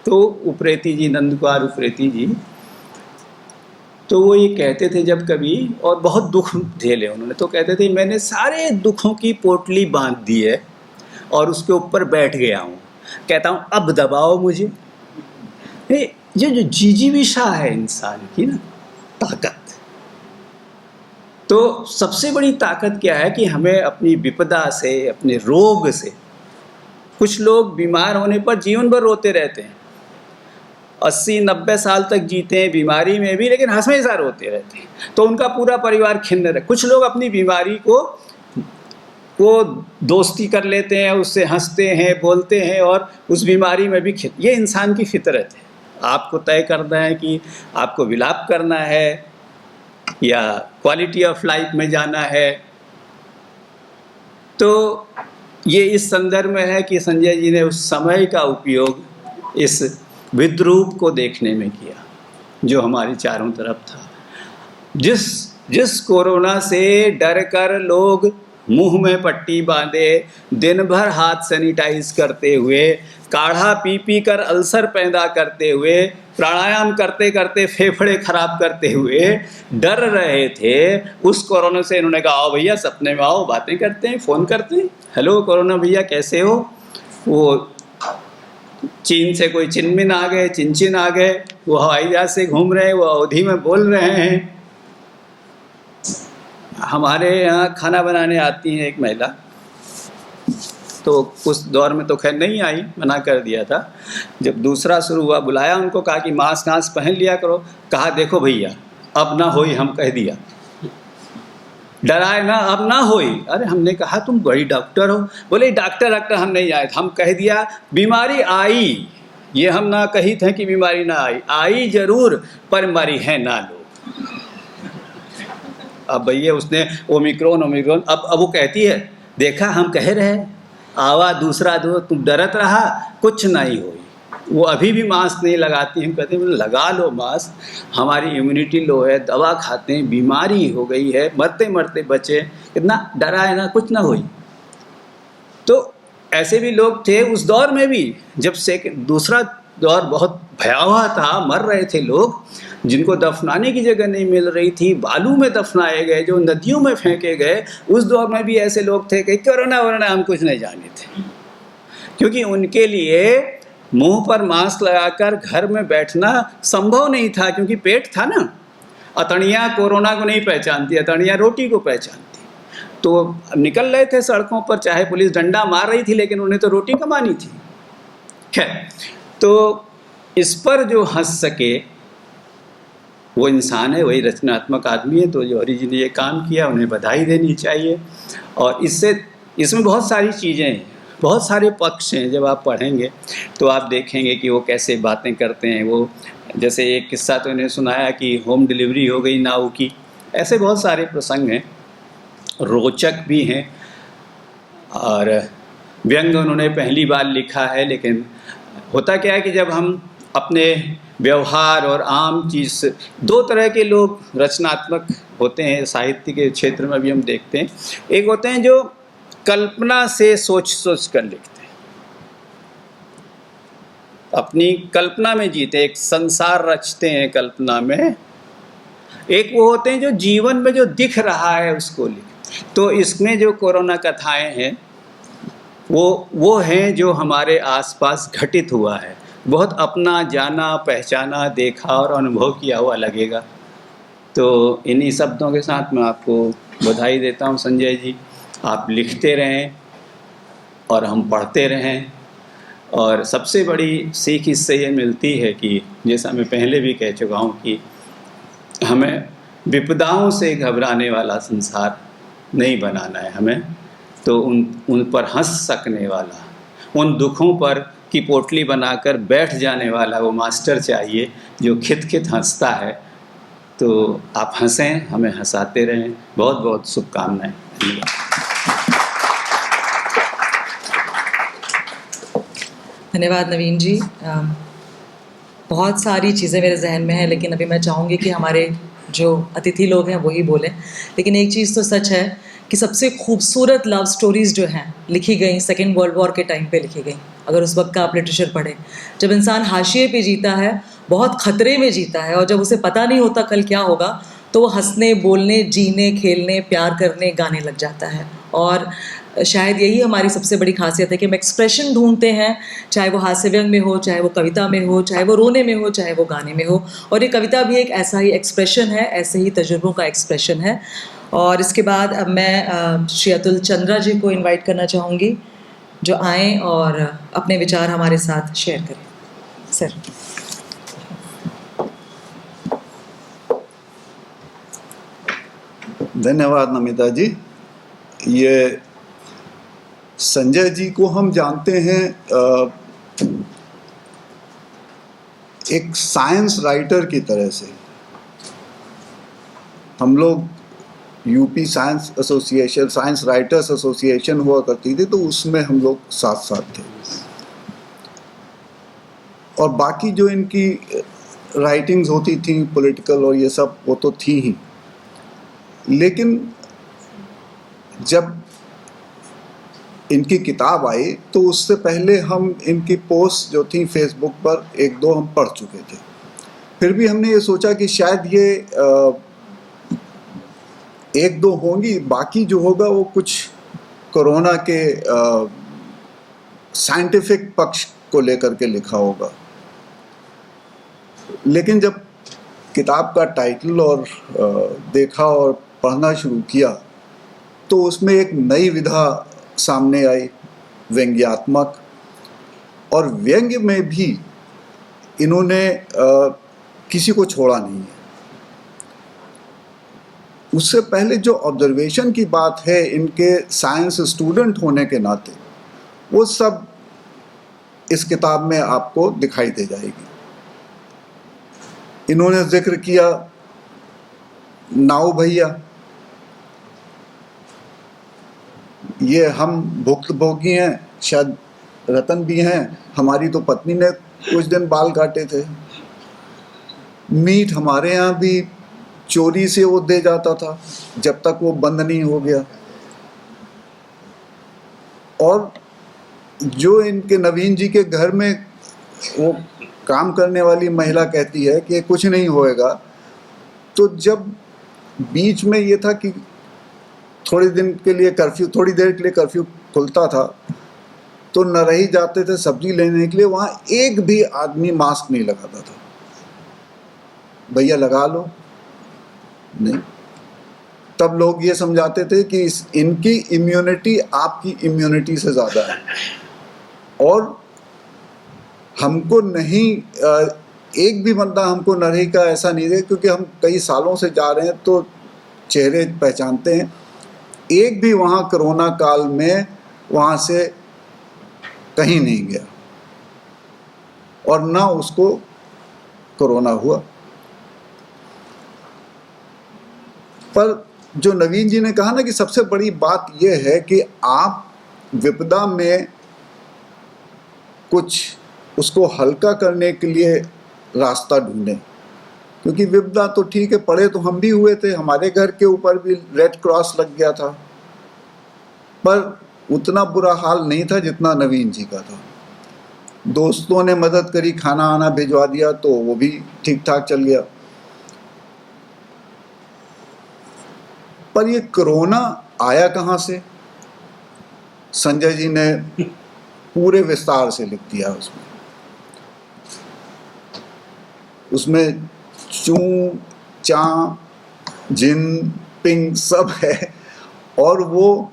तो उप्रेती जी, नंद कुमार उप्रेती जी, तो वो ये कहते थे जब कभी, और बहुत दुख झेले उन्होंने, तो कहते थे मैंने सारे दुखों की पोटली बांध दी है और उसके ऊपर बैठ गया हूँ, कहता हूँ अब दबाओ मुझे। ये जो जिजीविषा है इंसान की ना, ताकत, तो सबसे बड़ी ताकत क्या है कि हमें अपनी विपदा से, अपने रोग से, कुछ लोग बीमार होने पर जीवन भर रोते रहते हैं, 80-90 साल तक जीते हैं बीमारी में भी, लेकिन हमेशा रोते रहते हैं, तो उनका पूरा परिवार खिन्न रहे। कुछ लोग अपनी बीमारी को दोस्ती कर लेते हैं, उससे हंसते हैं, बोलते हैं और उस बीमारी में भी ये इंसान की फितरत है। आपको तय करना है कि आपको विलाप करना है या क्वालिटी ऑफ लाइफ में जाना है। तो ये इस संदर्भ में है कि संजय जी ने उस समय का उपयोग इस विद्रूप को देखने में किया जो हमारी चारों तरफ था। जिस कोरोना से डर कर लोग मुंह में पट्टी बांधे, दिन भर हाथ सैनिटाइज करते हुए, काढ़ा पी पी कर अल्सर पैदा करते हुए, प्राणायाम करते करते फेफड़े खराब करते हुए डर रहे थे, उस कोरोना से इन्होंने कहा आओ भैया सपने में आओ, बातें करते हैं, फ़ोन करते हैं, हेलो कोरोना भैया कैसे हो। वो चीन से कोई चिनमिन आ गए, चिनचिन आ गए, वो हवाई जहाज से घूम रहे हैं, वो अवधी में बोल रहे हैं। हमारे यहाँ खाना बनाने आती है एक महिला, तो उस दौर में तो खैर नहीं आई, मना कर दिया था। जब दूसरा शुरू हुआ, बुलाया उनको, कहा कि मास्क पहन लिया करो। कहा देखो भैया अब ना होई, हम कह दिया, डराए ना, अब ना होई। अरे हमने कहा तुम बड़ी डॉक्टर हो। बोले डॉक्टर हम नहीं आए, हम कह दिया बीमारी आई, ये हम ना कही थे कि बीमारी ना आई जरूर, पर बीमारी है ना लो। अब भैया उसने ओमिक्रॉन अब वो कहती है देखा हम कह रहे, आवा दूसरा दो, तुम डरत रहा, कुछ नहीं हुई। वो अभी भी मास्क नहीं लगाती हैं, कहते हैं लगा लो मास्क, हमारी इम्यूनिटी लो है, दवा खाते हैं, बीमारी हो गई है, मरते मरते बचे, इतना डरा है ना, कुछ ना हुई। तो ऐसे भी लोग थे उस दौर में भी, जब दूसरा दौर बहुत भयावह था, मर रहे थे लोग, जिनको दफनाने की जगह नहीं मिल रही थी, बालू में दफनाए गए, जो नदियों में फेंके गए। उस दौर में भी ऐसे लोग थे कि कोरोना वोरोना हम कुछ नहीं जाने थे, क्योंकि उनके लिए मुंह पर मास्क लगाकर घर में बैठना संभव नहीं था, क्योंकि पेट था ना। अतड़ियाँ कोरोना को नहीं पहचानती, अतड़ियाँ रोटी को पहचानती। तो निकल रहे थे सड़कों पर, चाहे पुलिस डंडा मार रही थी, लेकिन उन्हें तो रोटी कमानी थी। खैर, तो इस पर जो हंस सके वो इंसान है, वही रचनात्मक आदमी है। तो जौहरी जी ने ये काम किया, उन्हें बधाई देनी चाहिए। और इसमें बहुत सारी चीज़ें हैं, बहुत सारे पक्ष हैं। जब आप पढ़ेंगे तो आप देखेंगे कि वो कैसे बातें करते हैं। वो जैसे एक किस्सा तो इन्हें सुनाया कि होम डिलीवरी हो गई नाव की, ऐसे बहुत सारे प्रसंग हैं, रोचक भी हैं। और व्यंग उन्होंने पहली बार लिखा है, लेकिन होता क्या है कि जब हम अपने व्यवहार और आम चीज़ से, दो तरह के लोग रचनात्मक होते हैं साहित्य के क्षेत्र में भी हम देखते हैं। एक होते हैं जो कल्पना से सोच कर लिखते हैं, अपनी कल्पना में जीते, एक संसार रचते हैं कल्पना में। एक वो होते हैं जो जीवन में जो दिख रहा है उसको लिखते। तो इसमें जो कोरोना कथाएं हैं वो हैं जो हमारे आसपास घटित हुआ है। बहुत अपना जाना पहचाना देखा और अनुभव किया हुआ लगेगा। तो इन्हीं शब्दों के साथ मैं आपको बधाई देता हूँ संजय जी। आप लिखते रहें और हम पढ़ते रहें। और सबसे बड़ी सीख इससे ये मिलती है कि जैसा मैं पहले भी कह चुका हूँ कि हमें विपदाओं से घबराने वाला संसार नहीं बनाना है हमें। तो उन पर हंस सकने वाला, उन दुखों पर की पोटली बनाकर बैठ जाने वाला वो मास्टर चाहिए जो खित खित हंसता है। तो आप हंसें, हमें हंसाते रहें। बहुत बहुत शुभकामनाएं। धन्यवाद। धन्यवाद नवीन जी। बहुत सारी चीज़ें मेरे जहन में हैं, लेकिन अभी मैं चाहूँगी कि हमारे जो अतिथि लोग हैं वही बोलें। लेकिन एक चीज़ तो सच है कि सबसे खूबसूरत लव स्टोरीज़ जो हैं लिखी गई सेकेंड वर्ल्ड वॉर के टाइम पे लिखी गई। अगर उस वक्त का आप लिटरेचर पढ़ें, जब इंसान हाशिए पे जीता है, बहुत ख़तरे में जीता है, और जब उसे पता नहीं होता कल क्या होगा, तो वो हंसने, बोलने, जीने, खेलने, प्यार करने, गाने लग जाता है। और शायद यही हमारी सबसे बड़ी खासियत है कि हम एक्सप्रेशन ढूंढते हैं, चाहे वो हास्य व्यंग में हो, चाहे वो कविता में हो, चाहे वो रोने में हो, चाहे वो गाने में हो। और ये कविता भी एक ऐसा ही एक्सप्रेशन है, ऐसे ही तजुर्बों का एक्सप्रेशन है। और इसके बाद अब मैं श्री अतुल चंद्रा जी को इनवाइट करना चाहूँगी, जो आएँ और अपने विचार हमारे साथ शेयर करें। सर। धन्यवाद नमिता जी। ये संजय जी को हम जानते हैं एक साइंस राइटर की तरह से। हम लोग UP science association, science writers association हुआ करती थी, तो उसमें हम लोग साथ साथ थे। और बाकी जो इनकी राइटिंग्स होती थी पॉलिटिकल और ये सब, वो तो थी ही। लेकिन जब इनकी किताब आई तो उससे पहले हम इनकी पोस्ट जो थी फेसबुक पर एक दो हम पढ़ चुके थे। फिर भी हमने ये सोचा कि शायद ये एक दो होंगी, बाकी जो होगा वो कुछ कोरोना के साइंटिफिक पक्ष को लेकर के लिखा होगा। लेकिन जब किताब का टाइटल और देखा और पढ़ना शुरू किया तो उसमें एक नई विधा सामने आई, व्यंग्यात्मक। और व्यंग्य में भी इन्होंने किसी को छोड़ा नहीं है। उससे पहले जो ऑब्जर्वेशन की बात है इनके साइंस स्टूडेंट होने के नाते, वो सब इस किताब में आपको दिखाई दे जाएगी। इन्होंने जिक्र किया नाऊ भैया, ये हम भुक्तभोगी हैं, शायद रतन भी हैं। हमारी तो पत्नी ने कुछ दिन बाल काटे थे। मीट हमारे यहाँ भी चोरी से वो दे जाता था जब तक वो बंद नहीं हो गया। और जो इनके नवीन जी के घर में वो काम करने वाली महिला कहती है कि कुछ नहीं होएगा, तो जब बीच में ये था कि थोड़ी दिन के लिए कर्फ्यू, थोड़ी देर के लिए कर्फ्यू खुलता था, तो नरही जाते थे सब्जी लेने के लिए, वहाँ एक भी आदमी मास्क नहीं लगाता था। भैया लगा लो, नहीं। तब लोग ये समझाते थे कि इनकी इम्यूनिटी आपकी इम्यूनिटी से ज़्यादा है। और हमको नहीं, एक भी बंदा हमको नरही का ऐसा नहीं दे, क्योंकि हम कई सालों से जा रहे हैं तो चेहरे पहचानते हैं। एक भी वहाँ कोरोना काल में वहाँ से कहीं नहीं गया और ना उसको कोरोना हुआ। पर जो नवीन जी ने कहा ना कि सबसे बड़ी बात यह है कि आप विपदा में कुछ उसको हल्का करने के लिए रास्ता ढूंढें। क्योंकि विपदा तो ठीक है, पड़े तो हम भी हुए थे, हमारे घर के ऊपर भी रेड क्रॉस लग गया था, पर उतना बुरा हाल नहीं था जितना नवीन जी का था। दोस्तों ने मदद करी, खाना आना भिजवा दिया, तो वो भी ठीक ठाक चल गया। पर ये कोरोना आया कहाँ से? संजय जी ने पूरे विस्तार से लिख दिया उसमें चूं चां जिन पिंग सब है, और वो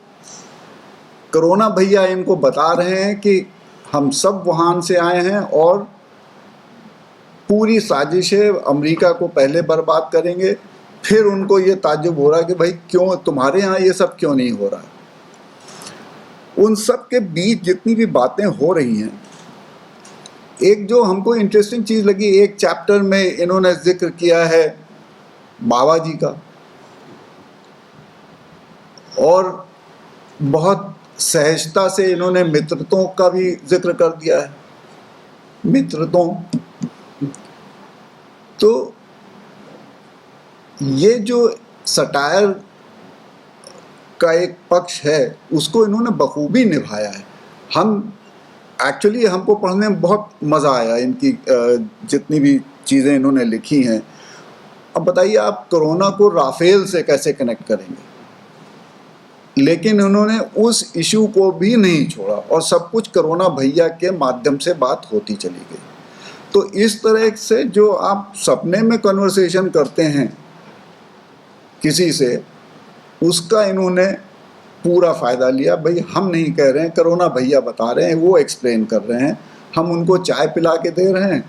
कोरोना भैया इनको बता रहे हैं कि हम सब वुहान से आए हैं और पूरी साजिश है, अमेरिका को पहले बर्बाद करेंगे। फिर उनको ये ताज्जुब हो रहा है कि भाई क्यों तुम्हारे यहाँ ये सब क्यों नहीं हो रहा है। उन सब के बीच जितनी भी बातें हो रही हैं, एक जो हमको इंटरेस्टिंग चीज़ लगी, एक चैप्टर में इन्होंने जिक्र किया है बाबा जी का, और बहुत सहजता से इन्होंने मित्रतों का भी जिक्र कर दिया है। मित्रतों, तो ये जो सटायर का एक पक्ष है उसको इन्होंने बखूबी निभाया है। हमको पढ़ने में बहुत मज़ा आया, इनकी जितनी भी चीज़ें इन्होंने लिखी हैं। अब बताइए आप कोरोना को राफेल से कैसे कनेक्ट करेंगे, लेकिन उन्होंने उस इशू को भी नहीं छोड़ा और सब कुछ कोरोना भैया के माध्यम से बात होती चली गई। तो इस तरह से जो आप सपने में कन्वर्सेशन करते हैं किसी से, उसका इन्होंने पूरा फ़ायदा लिया। भाई हम नहीं कह रहे हैं, कोरोना भैया बता रहे हैं, वो एक्सप्लेन कर रहे हैं, हम उनको चाय पिला के दे रहे हैं,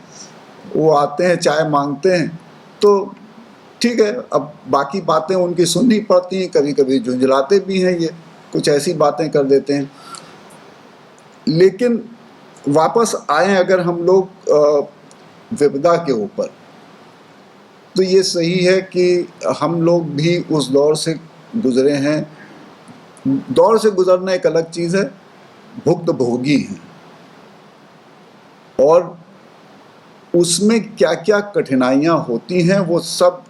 वो आते हैं चाय मांगते हैं, तो ठीक है। अब बाकी बातें उनकी सुननी पड़ती हैं, कभी कभी झुंझलाते भी हैं, ये कुछ ऐसी बातें कर देते हैं। लेकिन वापस आए अगर हम लोग विपदा के ऊपर, तो ये सही है कि हम लोग भी उस दौर से गुजरे हैं। दौर से गुजरना एक अलग चीज़ है, भुक्तभोगी हैं, और उसमें क्या क्या कठिनाइयाँ होती हैं वो सब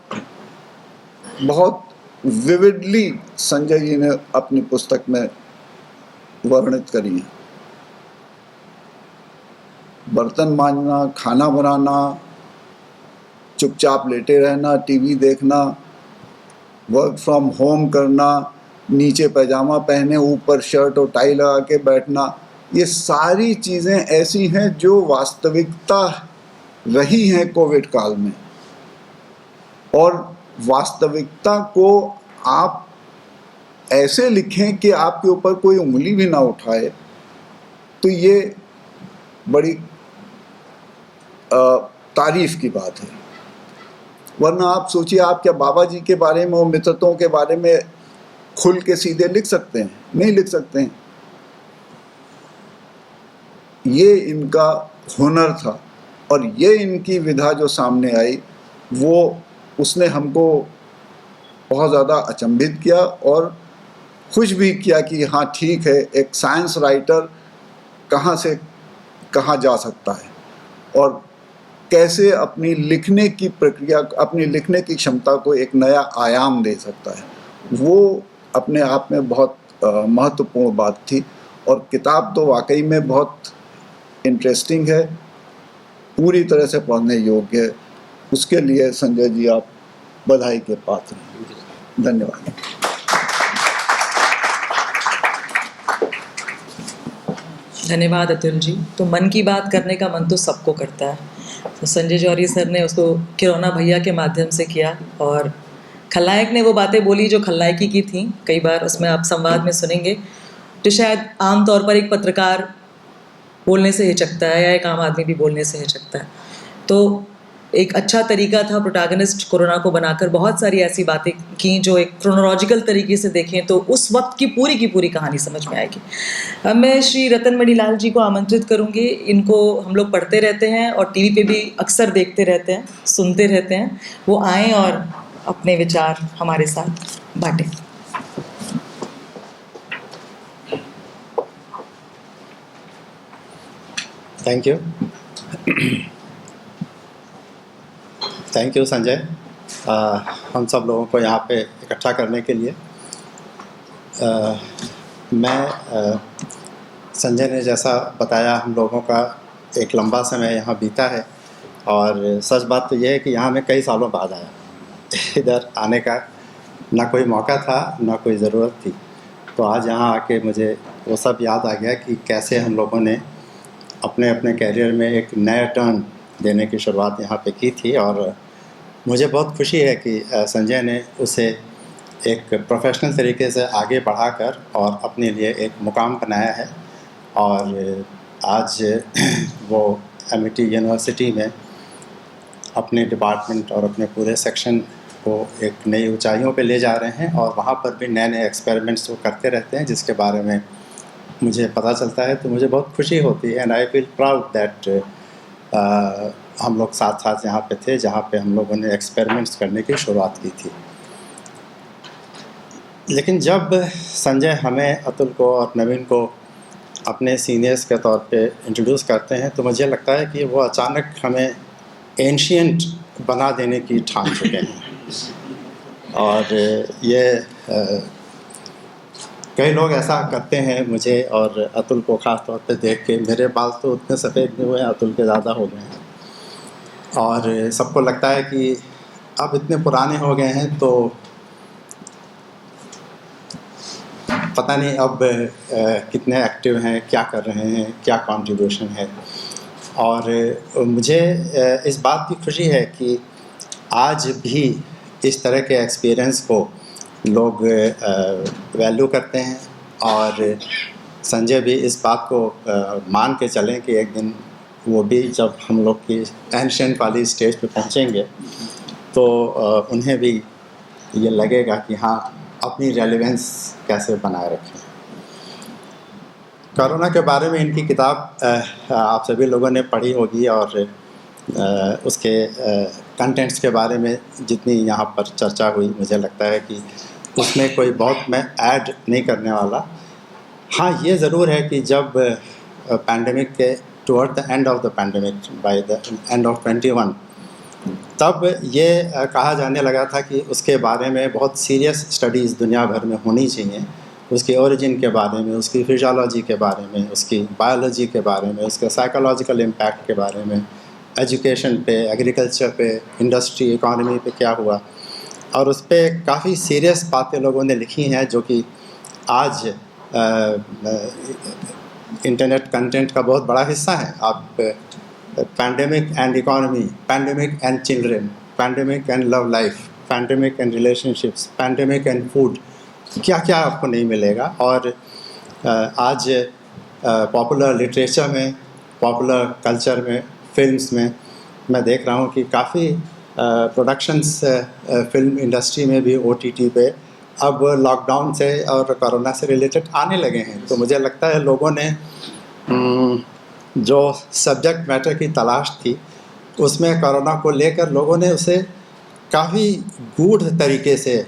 बहुत विविडली संजय जी ने अपनी पुस्तक में वर्णित करी है। बर्तन मांजना, खाना बनाना, चुपचाप लेटे रहना, टीवी देखना, वर्क फ्रॉम होम करना, नीचे पैजामा पहने ऊपर शर्ट और टाई लगा के बैठना, ये सारी चीज़ें ऐसी हैं जो वास्तविकता रही हैं कोविड काल में। और वास्तविकता को आप ऐसे लिखें कि आपके ऊपर कोई उंगली भी ना उठाए, तो ये बड़ी तारीफ की बात है। वरना आप सोचिए, आप क्या बाबा जी के बारे में और मित्रतों के बारे में खुल के सीधे लिख सकते हैं? नहीं लिख सकते हैं। ये इनका हुनर था, और ये इनकी विधा जो सामने आई, वो उसने हमको बहुत ज़्यादा अचंभित किया और खुश भी किया कि हाँ ठीक है, एक साइंस राइटर कहाँ से कहाँ जा सकता है और कैसे अपनी लिखने की प्रक्रिया, अपनी लिखने की क्षमता को एक नया आयाम दे सकता है। वो अपने आप में बहुत महत्वपूर्ण बात थी। और किताब तो वाकई में बहुत इंटरेस्टिंग है, पूरी तरह से पढ़ने योग्य है। उसके लिए संजय जी आप बधाई के पात्र हैं। धन्यवाद। धन्यवाद अतुल जी। तो मन की बात करने का मन तो सबको करता है, तो संजय जौहरी सर ने उसको कोरोना भैया के माध्यम से किया, और खलनायक ने वो बातें बोली जो खलनायकी की थी। कई बार उसमें आप संवाद में सुनेंगे जो शायद आम तौर पर एक पत्रकार बोलने से हिचकता है या एक आम आदमी भी बोलने से हिचकता है। तो एक अच्छा तरीका था प्रोटैगनिस्ट कोरोना को बनाकर बहुत सारी ऐसी बातें की जो एक क्रोनोलॉजिकल तरीके से देखें तो उस वक्त की पूरी कहानी समझ में आएगी। अब मैं श्री रतन मणिलाल जी को आमंत्रित करूंगी। इनको हम लोग पढ़ते रहते हैं और टीवी पे भी अक्सर देखते रहते हैं, सुनते रहते हैं। वो आएँ और अपने विचार हमारे साथ बांटें। Thank you. Thank you Sanjay, हम सब लोगों को यहाँ पे इकट्ठा करने के लिए। मैं संजय ने जैसा बताया, हम लोगों का एक लंबा समय यहाँ बीता है, और सच बात तो ये है कि यहाँ मैं कई सालों बाद आया। इधर आने का ना कोई मौका था, ना कोई ज़रूरत थी, तो आज यहाँ आके मुझे वो सब याद आ गया कि कैसे हम लोगों ने अपने अपने कैरियर में एक नया टर्न देने की शुरुआत यहाँ पे की थी। और मुझे बहुत खुशी है कि संजय ने उसे एक प्रोफेशनल तरीके से आगे बढ़ाकर और अपने लिए एक मुकाम बनाया है। और आज वो एमिटी यूनिवर्सिटी में अपने डिपार्टमेंट और अपने पूरे सेक्शन को एक नई ऊंचाइयों पे ले जा रहे हैं, और वहाँ पर भी नए नए एक्सपेरिमेंट्स वो करते रहते हैं जिसके बारे में मुझे पता चलता है। तो मुझे बहुत खुशी होती है, and I feel proud that हम लोग साथ साथ यहाँ पे थे जहाँ पे हम लोगों ने एक्सपेरिमेंट्स करने की शुरुआत की थी। लेकिन जब संजय हमें, अतुल को और नवीन को अपने सीनियर्स के तौर पे इंट्रोड्यूस करते हैं तो मुझे लगता है कि वो अचानक हमें एंशिएंट बना देने की ठान चुके हैं। और ये कई लोग ऐसा करते हैं मुझे और अतुल को ख़ास तौर पे देख के। मेरे बाल तो उतने सफ़ेद नहीं हुए, अतुल के ज़्यादा हो गए हैं, और सबको लगता है कि अब इतने पुराने हो गए हैं तो पता नहीं अब कितने एक्टिव हैं, क्या कर रहे हैं, क्या कंट्रीब्यूशन है। और मुझे इस बात की खुशी है कि आज भी इस तरह के एक्सपीरियंस को लोग वैल्यू करते हैं, और संजय भी इस बात को मान के चलें कि एक दिन वो भी जब हम लोग की एंशिएंट वाली स्टेज पे पहुंचेंगे तो उन्हें भी ये लगेगा कि हाँ, अपनी रेलेवेंस कैसे बनाए रखें। कोरोना के बारे में इनकी किताब आप सभी लोगों ने पढ़ी होगी, और उसके कंटेंट्स के बारे में जितनी यहाँ पर चर्चा हुई, मुझे लगता है कि उसमें कोई बहुत मैं ऐड नहीं करने वाला। हाँ, ये ज़रूर है कि जब पैंडेमिक के toward the end of the pandemic, by the end of 21, तब ये कहा जाने लगा था कि उसके बारे में बहुत सीरियस स्टडीज़ दुनिया भर में होनी चाहिए, उसके ओरिजिन के बारे में, उसकी फिजियोलॉजी के बारे में, उसकी बायोलॉजी के बारे में, उसके साइकोलॉजिकल इम्पैक्ट के बारे में, एजुकेशन पे, एग्रीकल्चर पे, इंडस्ट्री, इकोनॉमी पे क्या हुआ। और उस पर काफ़ी सीरियस बातें लोगों ने लिखी हैं जो कि आज इंटरनेट कंटेंट का बहुत बड़ा हिस्सा है। आप pandemic and economy, pandemic and children, pandemic and love life, pandemic and relationships, pandemic and food, क्या क्या आपको नहीं मिलेगा। और आज पॉपुलर लिटरेचर में, पॉपुलर कल्चर में, फिल्म्स में मैं देख रहा हूँ कि काफ़ी प्रोडक्शंस फिल्म इंडस्ट्री में भी OTT पे अब लॉकडाउन से और कोरोना से रिलेटेड आने लगे हैं। तो मुझे लगता है लोगों ने जो सब्जेक्ट मैटर की तलाश थी उसमें कोरोना को लेकर लोगों ने उसे काफ़ी गूढ़ तरीके से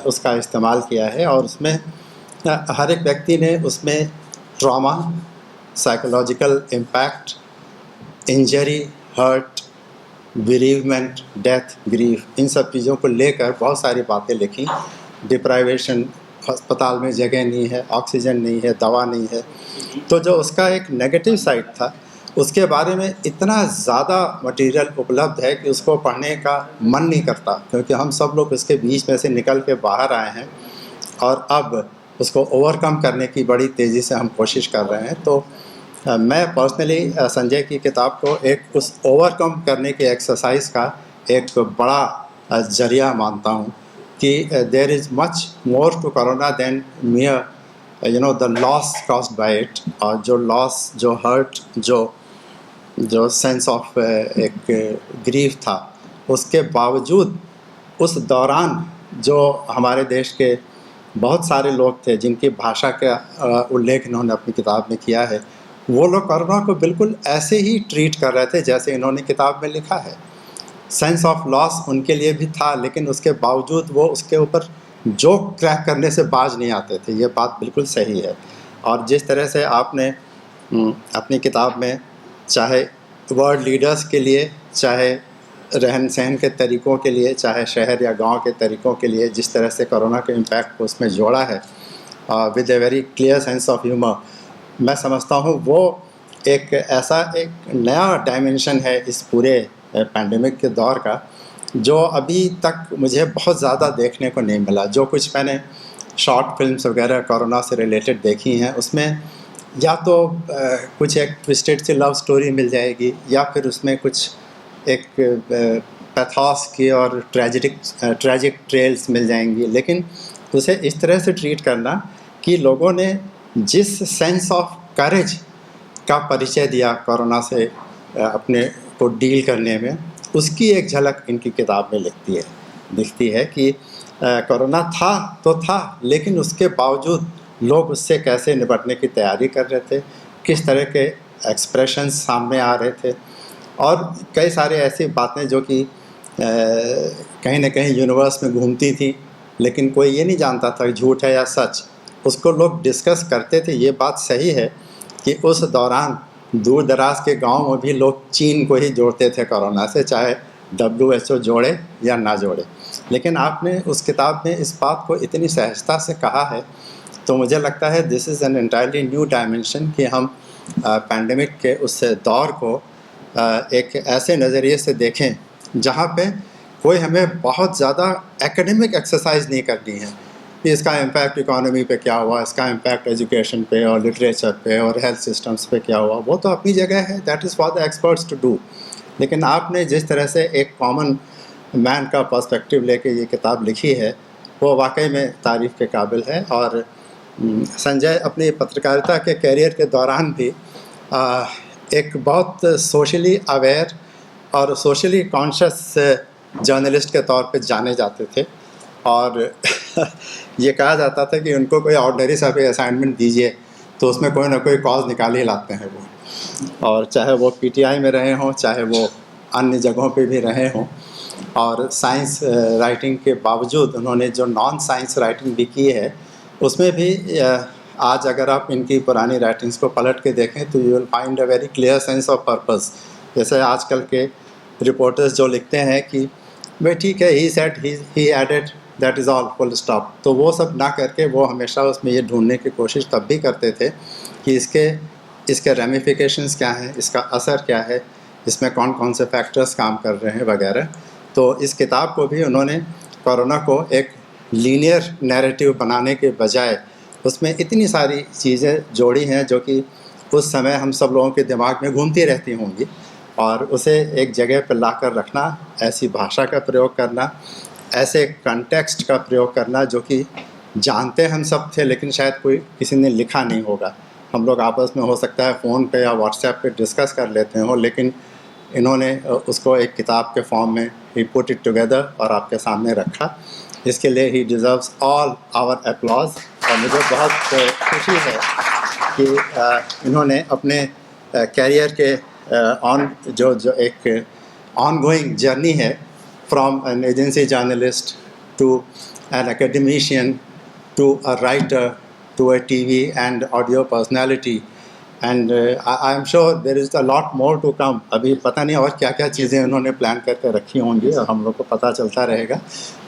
उसका इस्तेमाल किया है, और उसमें हर एक व्यक्ति ने उसमें trauma, psychological impact, injury, hurt, bereavement, death, grief, इन सब चीज़ों को लेकर बहुत सारी बातें लिखी। डिप्राइवेशन, अस्पताल में जगह नहीं है, ऑक्सीजन नहीं है, दवा नहीं है। तो जो उसका एक नेगेटिव साइड था उसके बारे में इतना ज़्यादा मटेरियल उपलब्ध है कि उसको पढ़ने का मन नहीं करता, क्योंकि हम सब लोग उसके बीच में से निकल के बाहर आए हैं और अब उसको ओवरकम करने की बड़ी तेज़ी से हम कोशिश कर रहे हैं। तो मैं पर्सनली संजय की किताब को एक उस ओवरकम करने के एक्सरसाइज का एक बड़ा जरिया मानता हूँ कि there is much more to corona than mere the loss caused by it. और जो लॉस, जो हर्ट, जो सेंस ऑफ एक ग्रीफ था, उसके बावजूद उस दौरान जो हमारे देश के बहुत सारे लोग थे जिनकी भाषा का उल्लेख इन्होंने अपनी किताब में किया है, वो लोग कोरोना को बिल्कुल ऐसे ही ट्रीट कर रहे थे जैसे इन्होंने किताब में लिखा है। सेंस ऑफ लॉस उनके लिए भी था, लेकिन उसके बावजूद वो उसके ऊपर जोक क्रैक करने से बाज नहीं आते थे। ये बात बिल्कुल सही है। और जिस तरह से आपने अपनी किताब में चाहे वर्ल्ड लीडर्स के लिए, चाहे रहन सहन के तरीक़ों के लिए, चाहे शहर या गांव के तरीक़ों के लिए जिस तरह से कोरोना के इम्पैक्ट को उसमें जोड़ा है with a very clear sense of humour, मैं समझता हूँ वो एक ऐसा एक नया डायमेंशन है इस पूरे पैंडेमिक के दौर का, जो अभी तक मुझे बहुत ज़्यादा देखने को नहीं मिला। जो कुछ मैंने शॉर्ट फिल्म्स वगैरह कोरोना से रिलेटेड देखी हैं, उसमें या तो कुछ एक ट्विस्टेड सी लव स्टोरी मिल जाएगी, या फिर उसमें कुछ एक पैथोस की और ट्रेजिक ट्रेल्स मिल जाएंगी, लेकिन उसे इस तरह से ट्रीट करना कि लोगों ने जिस सेंस ऑफ करेज का परिचय दिया कोरोना से अपने को डील करने में, उसकी एक झलक इनकी किताब में दिखती है कि कोरोना था तो था, लेकिन उसके बावजूद लोग उससे कैसे निपटने की तैयारी कर रहे थे, किस तरह के एक्सप्रेशंस सामने आ रहे थे, और कई सारे ऐसी बातें जो कि कहीं ना कहीं यूनिवर्स में घूमती थी, लेकिन कोई ये नहीं जानता था कि झूठ है या सच, उसको लोग डिस्कस करते थे। ये बात सही है कि उस दौरान दूर दराज के गांव में भी लोग चीन को ही जोड़ते थे कोरोना से, चाहे WHO जोड़े या ना जोड़े। लेकिन आपने उस किताब में इस बात को इतनी सहजता से कहा है, तो मुझे लगता है this is an entirely new dimension कि हम पैंडेमिक के उस दौर को एक ऐसे नज़रिए से देखें जहाँ पे कोई हमें बहुत ज़्यादा एकेडमिक एक्सरसाइज नहीं करनी है कि इसका इम्पैक्ट इकोनॉमी पे क्या हुआ, इसका इम्पैक्ट एजुकेशन पे और लिटरेचर पे और हेल्थ सिस्टम्स पे क्या हुआ, वो तो अपनी जगह है, that is for the experts to do. लेकिन आपने जिस तरह से एक कॉमन मैन का पर्सपेक्टिव लेके ये किताब लिखी है, वो वाकई में तारीफ़ के काबिल है। और संजय अपनी पत्रकारिता के कैरियर के दौरान भी एक बहुत सोशली अवेयर और सोशली कॉन्शियस जर्नलिस्ट के तौर पे जाने जाते थे, और ये कहा जाता था कि उनको कोई ऑर्डिनरी सा भी असाइनमेंट दीजिए तो उसमें कोई ना कोई कॉज निकाल ही लाते हैं वो, और चाहे वो PTI में रहे हों, चाहे वो अन्य जगहों पे भी रहे हों। और साइंस राइटिंग के बावजूद उन्होंने जो नॉन साइंस राइटिंग भी की है, उसमें भी आज अगर आप इनकी पुरानी राइटिंग्स को पलट के देखें तो you will find a very clear sense of purpose. जैसे आजकल के रिपोर्टर्स जो लिखते हैं कि भाई ठीक है, he said, he added, that is all, full stop, तो वो सब ना करके वो हमेशा उसमें ये ढूंढने की कोशिश तब भी करते थे कि इसके रेमिफिकेशंस क्या हैं, इसका असर क्या है, इसमें कौन कौन से फैक्टर्स काम कर रहे हैं वगैरह। तो इस किताब को भी उन्होंने कोरोना को एक लीनियर नैरेटिव बनाने के बजाय उसमें इतनी सारी चीज़ें जोड़ी हैं जो कि उस समय हम सब लोगों के दिमाग में घूमती रहती होंगी, और उसे एक जगह पर ला कर रखना, ऐसी भाषा का प्रयोग करना, ऐसे कंटेक्स्ट का प्रयोग करना जो कि जानते हम सब थे लेकिन शायद कोई किसी ने लिखा नहीं होगा। हम लोग आपस में हो सकता है फ़ोन पे या व्हाट्सएप पे डिस्कस कर लेते हो, लेकिन इन्होंने उसको एक किताब के फॉर्म में ही पुट इट टुगेदर और आपके सामने रखा। इसके लिए he deserves all our applause. और मुझे बहुत खुशी है कि इन्होंने अपने कैरियर के जो एक ऑनगोइंग जर्नी है, from an agency journalist to an academician to a राइटर टू अ TV and audio personality, and I am sure there is a lot more to come। अभी पता नहीं और क्या क्या चीज़ें उन्होंने प्लान करके रखी होंगी और हम लोग को पता चलता रहेगा।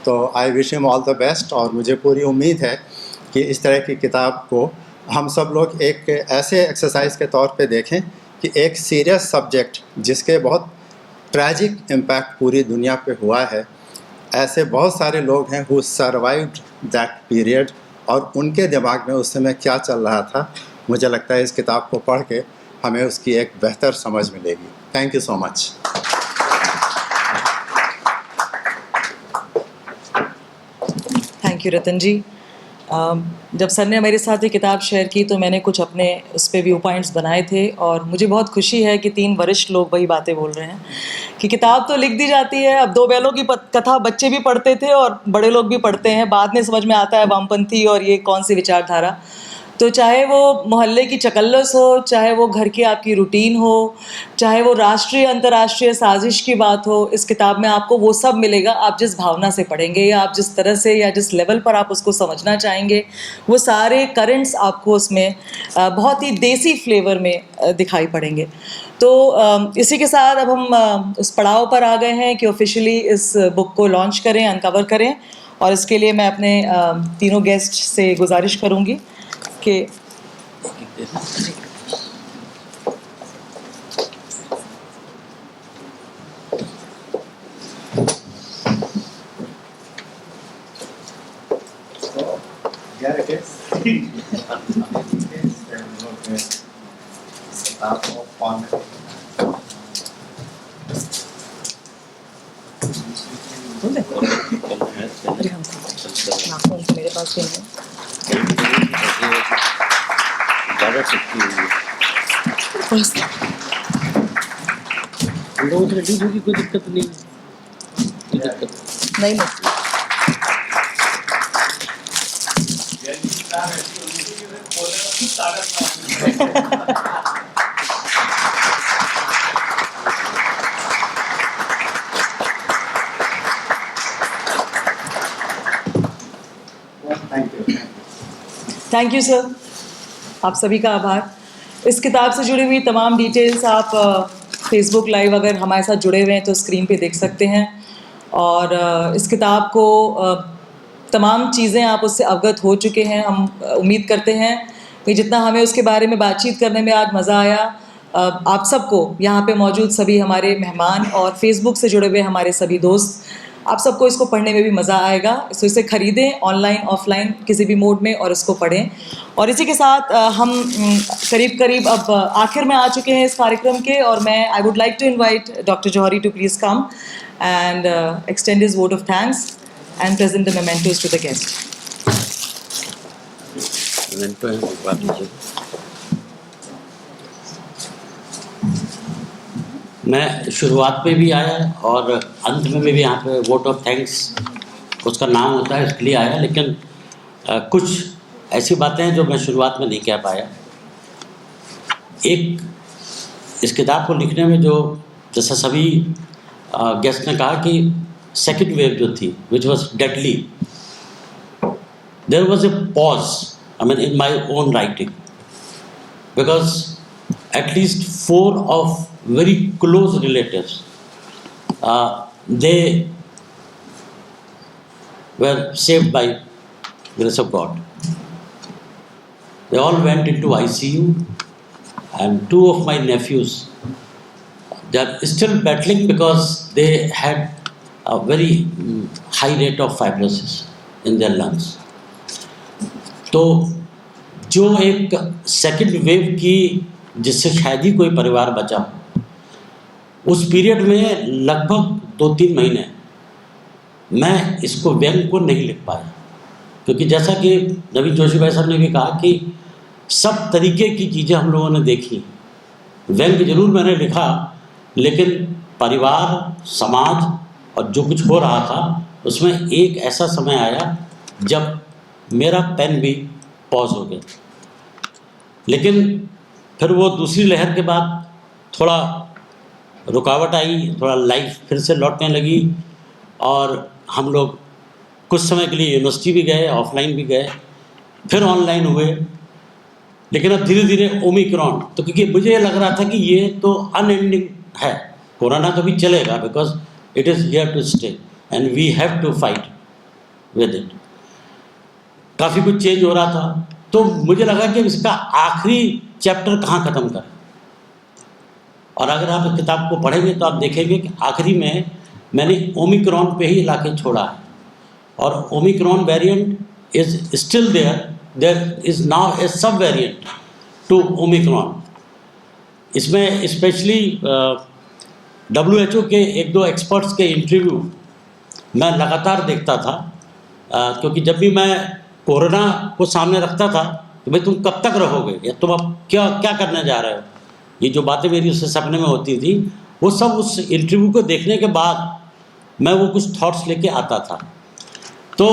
तो I wish him all the best, और मुझे पूरी उम्मीद है कि इस तरह की किताब को हम सब लोग एक ऐसे एक्सरसाइज के तौर पे देखें कि एक सीरियस सब्जेक्ट जिसके बहुत ट्रैजिक इम्पैक्ट पूरी दुनिया पे हुआ है, ऐसे बहुत सारे लोग हैं हु सर्वाइव्ड दैट पीरियड, और उनके दिमाग में उस समय क्या चल रहा था, मुझे लगता है इस किताब को पढ़ के हमें उसकी एक बेहतर समझ मिलेगी। Thank you so much. Thank you Ratan ji. जब सर ने मेरे साथ ये किताब शेयर की तो मैंने कुछ अपने उस पर व्यू पॉइंट्स बनाए थे, और मुझे बहुत खुशी है कि 3 वरिष्ठ लोग वही बातें बोल रहे हैं कि किताब तो लिख दी जाती है। अब 2 बैलों की कथा बच्चे भी पढ़ते थे और बड़े लोग भी पढ़ते हैं, बाद में समझ में आता है वामपंथी और ये कौन सी विचारधारा। तो चाहे वो मोहल्ले की चकल्लस हो, चाहे वो घर की आपकी रूटीन हो, चाहे वो राष्ट्रीय अंतर्राष्ट्रीय साजिश की बात हो, इस किताब में आपको वो सब मिलेगा। आप जिस भावना से पढ़ेंगे या आप जिस तरह से या जिस लेवल पर आप उसको समझना चाहेंगे, वो सारे करंट्स आपको उसमें बहुत ही देसी फ्लेवर में दिखाई पड़ेंगे। तो इसी के साथ अब हम उस पड़ाव पर आ गए हैं कि ऑफिशियली इस बुक को लॉन्च करें, अनकवर करें, और इसके लिए मैं अपने तीनों गेस्ट से गुजारिश करूँगी कि Here it is. अरे हम नाखून तो मेरे पास भी नहीं है। ज़्यादा शक्ति हुई है, बस हम लोगों से रिलीज होगी, कोई दिक्कत नहीं है, कोई दिक्कत नहीं नहीं थैंक यू सर, आप सभी का आभार। इस किताब से जुड़ी हुई तमाम डिटेल्स आप फेसबुक लाइव अगर हमारे साथ जुड़े हुए हैं तो स्क्रीन पे देख सकते हैं। और इस किताब को तमाम चीज़ें आप उससे अवगत हो चुके हैं। हम उम्मीद करते हैं कि जितना हमें उसके बारे में बातचीत करने में आज मज़ा आया, आप सबको यहाँ पे मौजूद सभी हमारे मेहमान और फेसबुक से जुड़े हुए हमारे सभी दोस्त, आप सबको इसको पढ़ने में भी मज़ा आएगा। तो इसे ख़रीदें ऑनलाइन ऑफलाइन किसी भी मोड में और इसको पढ़ें। और इसी के साथ हम करीब अब आखिर में आ चुके हैं इस कार्यक्रम के, और मैं I would like to invite doctor Jauhari to please come and extend his vote of thanks and present the mementos to the guest. memento है, बात लीजिए। मैं शुरुआत पे भी आया और अंत में भी यहाँ पे वोट ऑफ थैंक्स उसका नाम होता है, इसके लिए आया। लेकिन कुछ ऐसी बातें हैं जो मैं शुरुआत में नहीं कह पाया। एक, इस किताब को लिखने में जो, जैसा सभी गेस्ट ने कहा कि सेकेंड वेव जो थी which was deadly, there was a pause I mean in my own writing, because at least 4 of very close relatives they were saved by grace of God. They all went into ICU, and 2 of my nephews, they are still battling because they had a very high rate of fibrosis in their lungs. तो जो एक second wave की, जिससे शायद ही कोई परिवार बचा, उस पीरियड में लगभग 2-3 महीने मैं इसको व्यंग को नहीं लिख पाया, क्योंकि जैसा कि नवीन जोशी भाई साहब ने भी कहा कि सब तरीके की चीज़ें हम लोगों ने देखी। व्यंग जरूर मैंने लिखा, लेकिन परिवार, समाज और जो कुछ हो रहा था उसमें एक ऐसा समय आया जब मेरा पेन भी पॉज हो गया। लेकिन फिर वो दूसरी लहर के बाद थोड़ा रुकावट आई, थोड़ा लाइफ फिर से लौटने लगी, और हम लोग कुछ समय के लिए यूनिवर्सिटी भी गए, ऑफलाइन भी गए, फिर ऑनलाइन हुए। लेकिन अब धीरे धीरे ओमिक्रॉन, तो क्योंकि मुझे ये लग रहा था कि ये तो अनएंडिंग है, कोरोना तो भी चलेगा, because it is here to stay and we have to fight with it. काफ़ी कुछ चेंज हो रहा था, तो मुझे लगा कि इसका आखिरी चैप्टर कहाँ ख़त्म करें। और अगर आप इस किताब को पढ़ेंगे तो आप देखेंगे कि आखिरी में मैंने ओमिक्रॉन पे ही लाके छोड़ा है, और omicron variant is still there is now a sub variant to omicron. इसमें स्पेशली WHO के 1-2 एक्सपर्ट्स के इंटरव्यू मैं लगातार देखता था, क्योंकि जब भी मैं कोरोना को सामने रखता था कि भाई तुम कब तक रहोगे, या तुम अब क्या करने जा रहे हो, ये जो बातें मेरी उससे सपने में होती थी, वो सब उस इंटरव्यू को देखने के बाद मैं वो कुछ थॉट्स लेके आता था। तो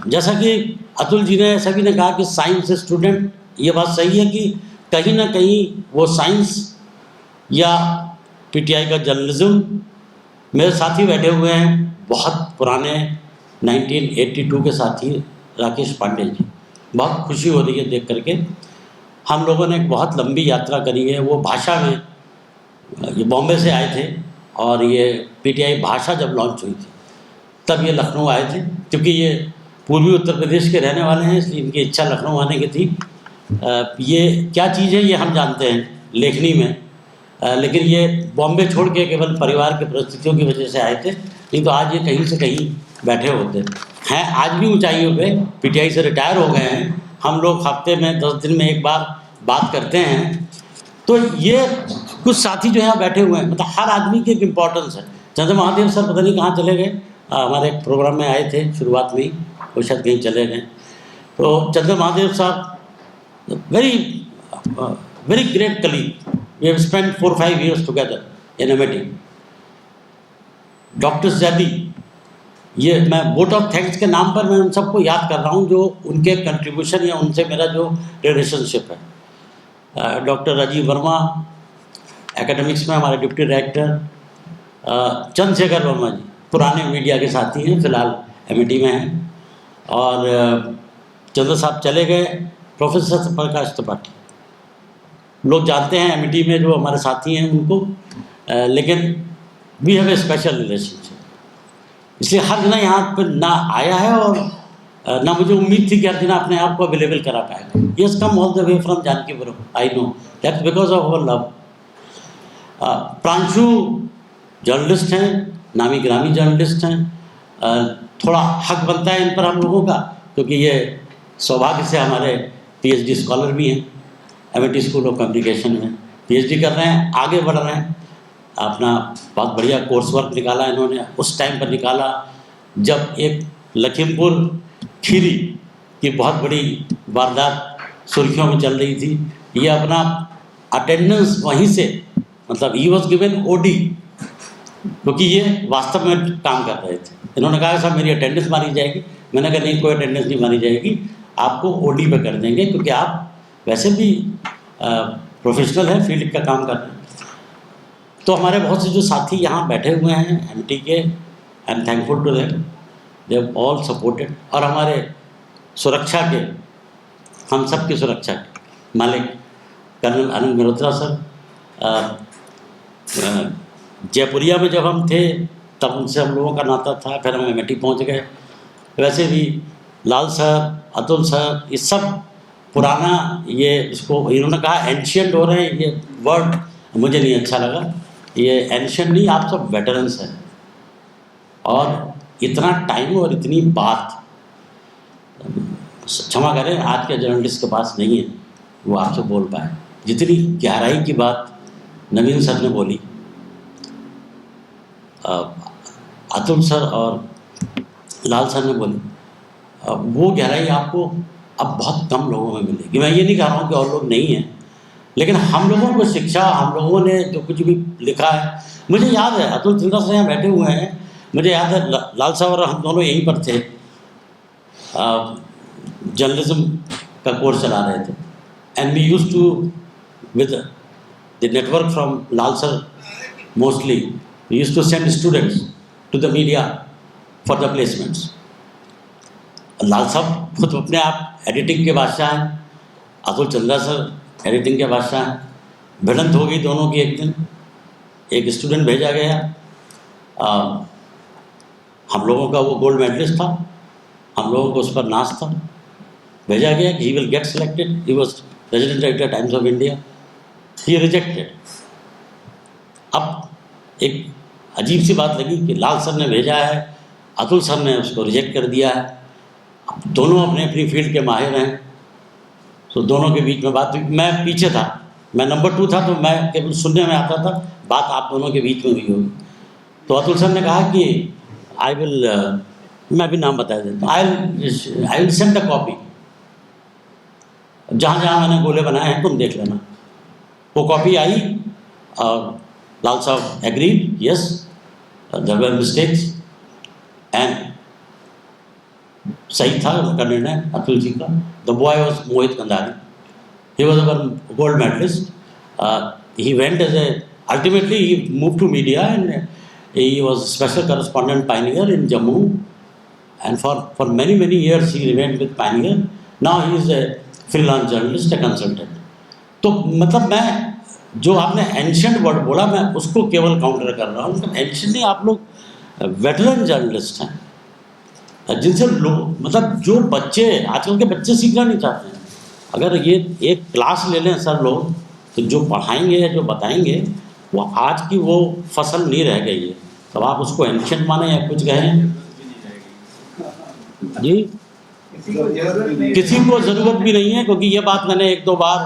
जैसा कि अतुल जी ने, सभी ने कहा कि साइंस स्टूडेंट, ये बात सही है कि कहीं ना कहीं वो साइंस या PTI का जर्नलिज्म, मेरे साथी बैठे हुए हैं बहुत पुराने 1982 के साथी राकेश पांडे जी, बहुत खुशी हो रही है देख करके। हम लोगों ने एक बहुत लंबी यात्रा करी है, वो भाषा में, ये बॉम्बे से आए थे और ये PTI भाषा जब लॉन्च हुई थी तब ये लखनऊ आए थे, क्योंकि ये पूर्वी उत्तर प्रदेश के रहने वाले हैं, इसलिए इनकी इच्छा लखनऊ आने की थी। ये क्या चीज़ है ये हम जानते हैं लेखनी में, लेकिन ये बॉम्बे छोड़ के केवल परिवार की परिस्थितियों की वजह से आए थे, नहीं तो आज ये कहीं से कहीं बैठे होते हैं आज भी ऊंचाइयों पे, पीटीआई से रिटायर हो गए हैं, हम लोग हफ्ते में 10 दिन में एक बार बात करते हैं। तो ये कुछ साथी जो यहाँ बैठे हुए हैं, मतलब हर आदमी की एक इम्पोर्टेंस है। चंद्र महादेव सर पता नहीं कहाँ चले गए, हमारे एक प्रोग्राम में आए थे शुरुआत में ही, वो शायद कहीं चले गए। तो चंद्र महादेव साहब very great colleague, we have spent 4-5 years together in Amity. Doctor Zaidi, ये मैं वोट ऑफ थैंक्स के नाम पर मैं उन सबको याद कर रहा हूँ जो उनके कंट्रीब्यूशन या उनसे मेरा जो रिलेशनशिप है। डॉक्टर राजीव वर्मा एकेडमिक्स में हमारे डिप्टी डायरेक्टर, चंद्रशेखर वर्मा जी पुराने मीडिया के साथी हैं, फिलहाल एमिटी में हैं। और चंद्र साहब चले गए, प्रोफेसर प्रकाश त्रिपाठी, लोग जानते हैं एमिटी में जो हमारे साथी हैं उनको, लेकिन we have a special relationship, इसलिए हर जना यहाँ पर ना आया है और ना मुझे उम्मीद थी कि हर जना अपने आप को अवेलेबल करा पाएगा। Yes come all the way from Janakipuram, I know that's because of our love. Pranshu journalist हैं, नामी ग्रामी जर्नलिस्ट हैं, थोड़ा हक बनता है इन पर हम लोगों का, क्योंकि ये सौभाग्य से हमारे पीएचडी स्कॉलर भी हैं, एमिटी स्कूल ऑफ कम्युनिकेशन में पीएचडी कर रहे हैं, आगे बढ़ रहे हैं। अपना बहुत बढ़िया कोर्स वर्क निकाला इन्होंने, उस टाइम पर निकाला जब एक लखीमपुर खीरी की बहुत बड़ी वारदात सुर्खियों में चल रही थी। ये अपना अटेंडेंस वहीं से, मतलब ही वॉज गिवन ओडी, क्योंकि ये वास्तव में काम कर रहे थे। इन्होंने कहा साहब मेरी अटेंडेंस मारी जाएगी, मैंने कहा नहीं कोई अटेंडेंस नहीं मारी जाएगी, आपको ओडी पे कर देंगे, क्योंकि आप वैसे भी प्रोफेशनल हैं, फील्ड का काम कर रहे हैं। तो हमारे बहुत से जो साथी यहाँ बैठे हुए हैं एमटी के, I am thankful to them, they have all supported. और हमारे सुरक्षा के, हम सब की सुरक्षा के मालिक कर्नल अनिल मल्होत्रा सर, जयपुरिया में जब हम थे तब उनसे हम लोगों का नाता था, फिर हम एमिटी पहुँच गए। वैसे भी लाल सर, अतुल सर, ये सब पुराना, ये इसको इन्होंने कहा एंशियंट हो रहे हैं, ये वर्ड मुझे नहीं अच्छा लगा। ये एंशियंट नहीं, आप सब वेटरन्स हैं, और इतना टाइम और इतनी बात, क्षमा करें आज के जर्नलिस्ट के पास नहीं है वो आपसे बोल पाए, जितनी गहराई की बात नवीन सर ने बोली, अतुल सर और लाल सर ने बोली, वो गहराई आपको अब बहुत कम लोगों में मिलेगी। मैं ये नहीं कह रहा हूँ कि और लोग नहीं हैं, लेकिन हम लोगों को शिक्षा, हम लोगों ने जो कुछ भी लिखा है, मुझे याद है अतुल चिंता से यहाँ बैठे हुए हैं, मुझे याद है लाल साहब और हम दोनों यहीं पर थे, जर्नलिज्म का कोर्स चला रहे थे, and we used to with the network from Lal sir mostly we used to send students to the media for the placements. Lal sahab खुद अपने आप एडिटिंग के बादशाह हैं, अतुल चंद्रा सर एडिटिंग के बादशाह हैं। भिड़ंत हो गई दोनों की एक दिन, एक स्टूडेंट भेजा गया, हम लोगों का वो गोल्ड मेडलिस्ट था, हम लोगों को उस पर नाज था, भेजा गया कि he will get selected, he was president editor times of India, he rejected. अब एक अजीब सी बात लगी कि लाल सर ने भेजा है, अतुल सर ने उसको रिजेक्ट कर दिया है। अब दोनों अपने अपनी फील्ड के माहिर हैं, तो दोनों के बीच में बात हुई। मैं पीछे था, मैं नंबर 2 था, तो मैं केवल सुनने में आता था, बात आप दोनों के बीच में हुई होगी। तो अतुल सर ने कहा कि आई विल, मैं भी नाम बता देता हूँ, I will send the copy, जहाँ जहाँ मैंने गोले बनाए हैं तुम देख लेना। वो कॉपी आई और लाल साहब agreed, yes there were mistakes, and सही था उनका निर्णय अतुल जी का। The boy was Mohit Kandhari, he was our gold medallist, he went as a, ultimately he move to media and he was special correspondent Pioneer in Jammu, and for many years he remained with Pioneer. Now he is a freelance journalist, a consultant. तो मतलब मैं जो आपने ancient word बोला मैं उसको केवल counter कर रहा हूँ। एंशियंट नहीं, आप लोग वेटरन जर्नलिस्ट हैं, जिनसे लोग, मतलब जो बच्चे, आजकल के बच्चे सीखना नहीं चाहते हैं। अगर ये एक क्लास ले लें सर लोग, तो जो पढ़ाएंगे, जो बताएंगे, वो आज की वो फसल नहीं रह गई है। तब आप उसको एंशियंट माने या कुछ कहें, जी, किसी को ज़रूरत भी नहीं है, क्योंकि ये बात मैंने एक दो बार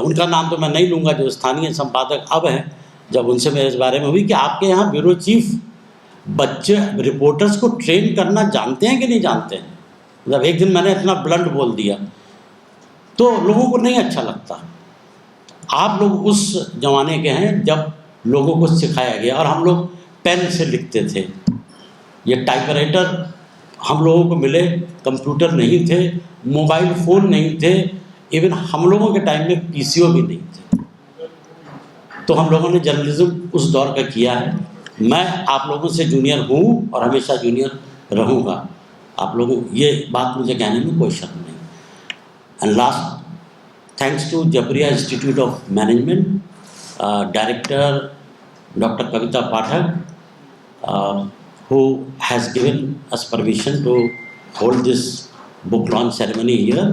उनका नाम तो मैं नहीं लूँगा, जो स्थानीय संपादक अब हैं, जब उनसे मेरे इस बारे में हुई कि आपके यहाँ ब्यूरो चीफ बच्चे रिपोर्टर्स को ट्रेन करना जानते हैं कि नहीं जानते हैं। मतलब एक दिन मैंने इतना ब्लंट बोल दिया तो लोगों को नहीं अच्छा लगता। आप लोग उस ज़माने के हैं जब लोगों को सिखाया गया, और हम लोग पेन से लिखते थे। ये टाइपराइटर हम लोगों को मिले, कंप्यूटर नहीं थे, मोबाइल फ़ोन नहीं थे, इवन हम लोगों के टाइम में पीसीओ भी नहीं थे। तो हम लोगों ने जर्नलिज्म उस दौर का किया है। मैं आप लोगों से जूनियर हूँ और हमेशा जूनियर रहूँगा। आप लोगों ये बात मुझे कहने में कोई शर्म नहीं। And last, thanks to Japriya Institute of Management, Director Dr. Kavita Pathak, who has given us permission to hold this book launch ceremony here,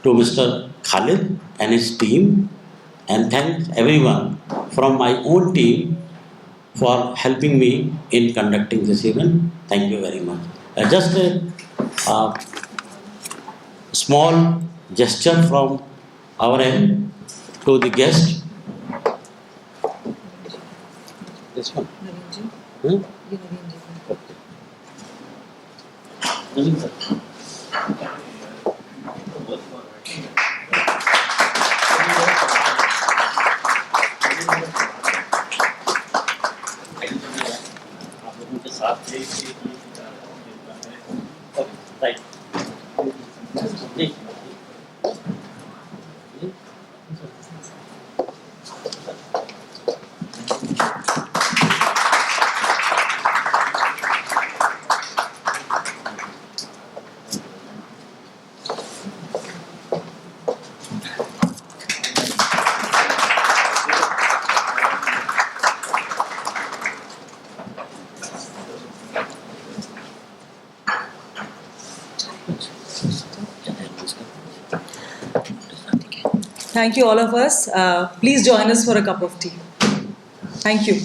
to Mr. Khalid and his team, and thanks everyone from my own team for helping me in conducting this event. Thank you very much. Just a small gesture from our end to the guest. This one. Naveen ji, Hmm? ये नवीन जी का। Okay. Naveen sir. आप लोगों के साथ right ji. Thank you all of us. Please join us for a cup of tea. Thank you.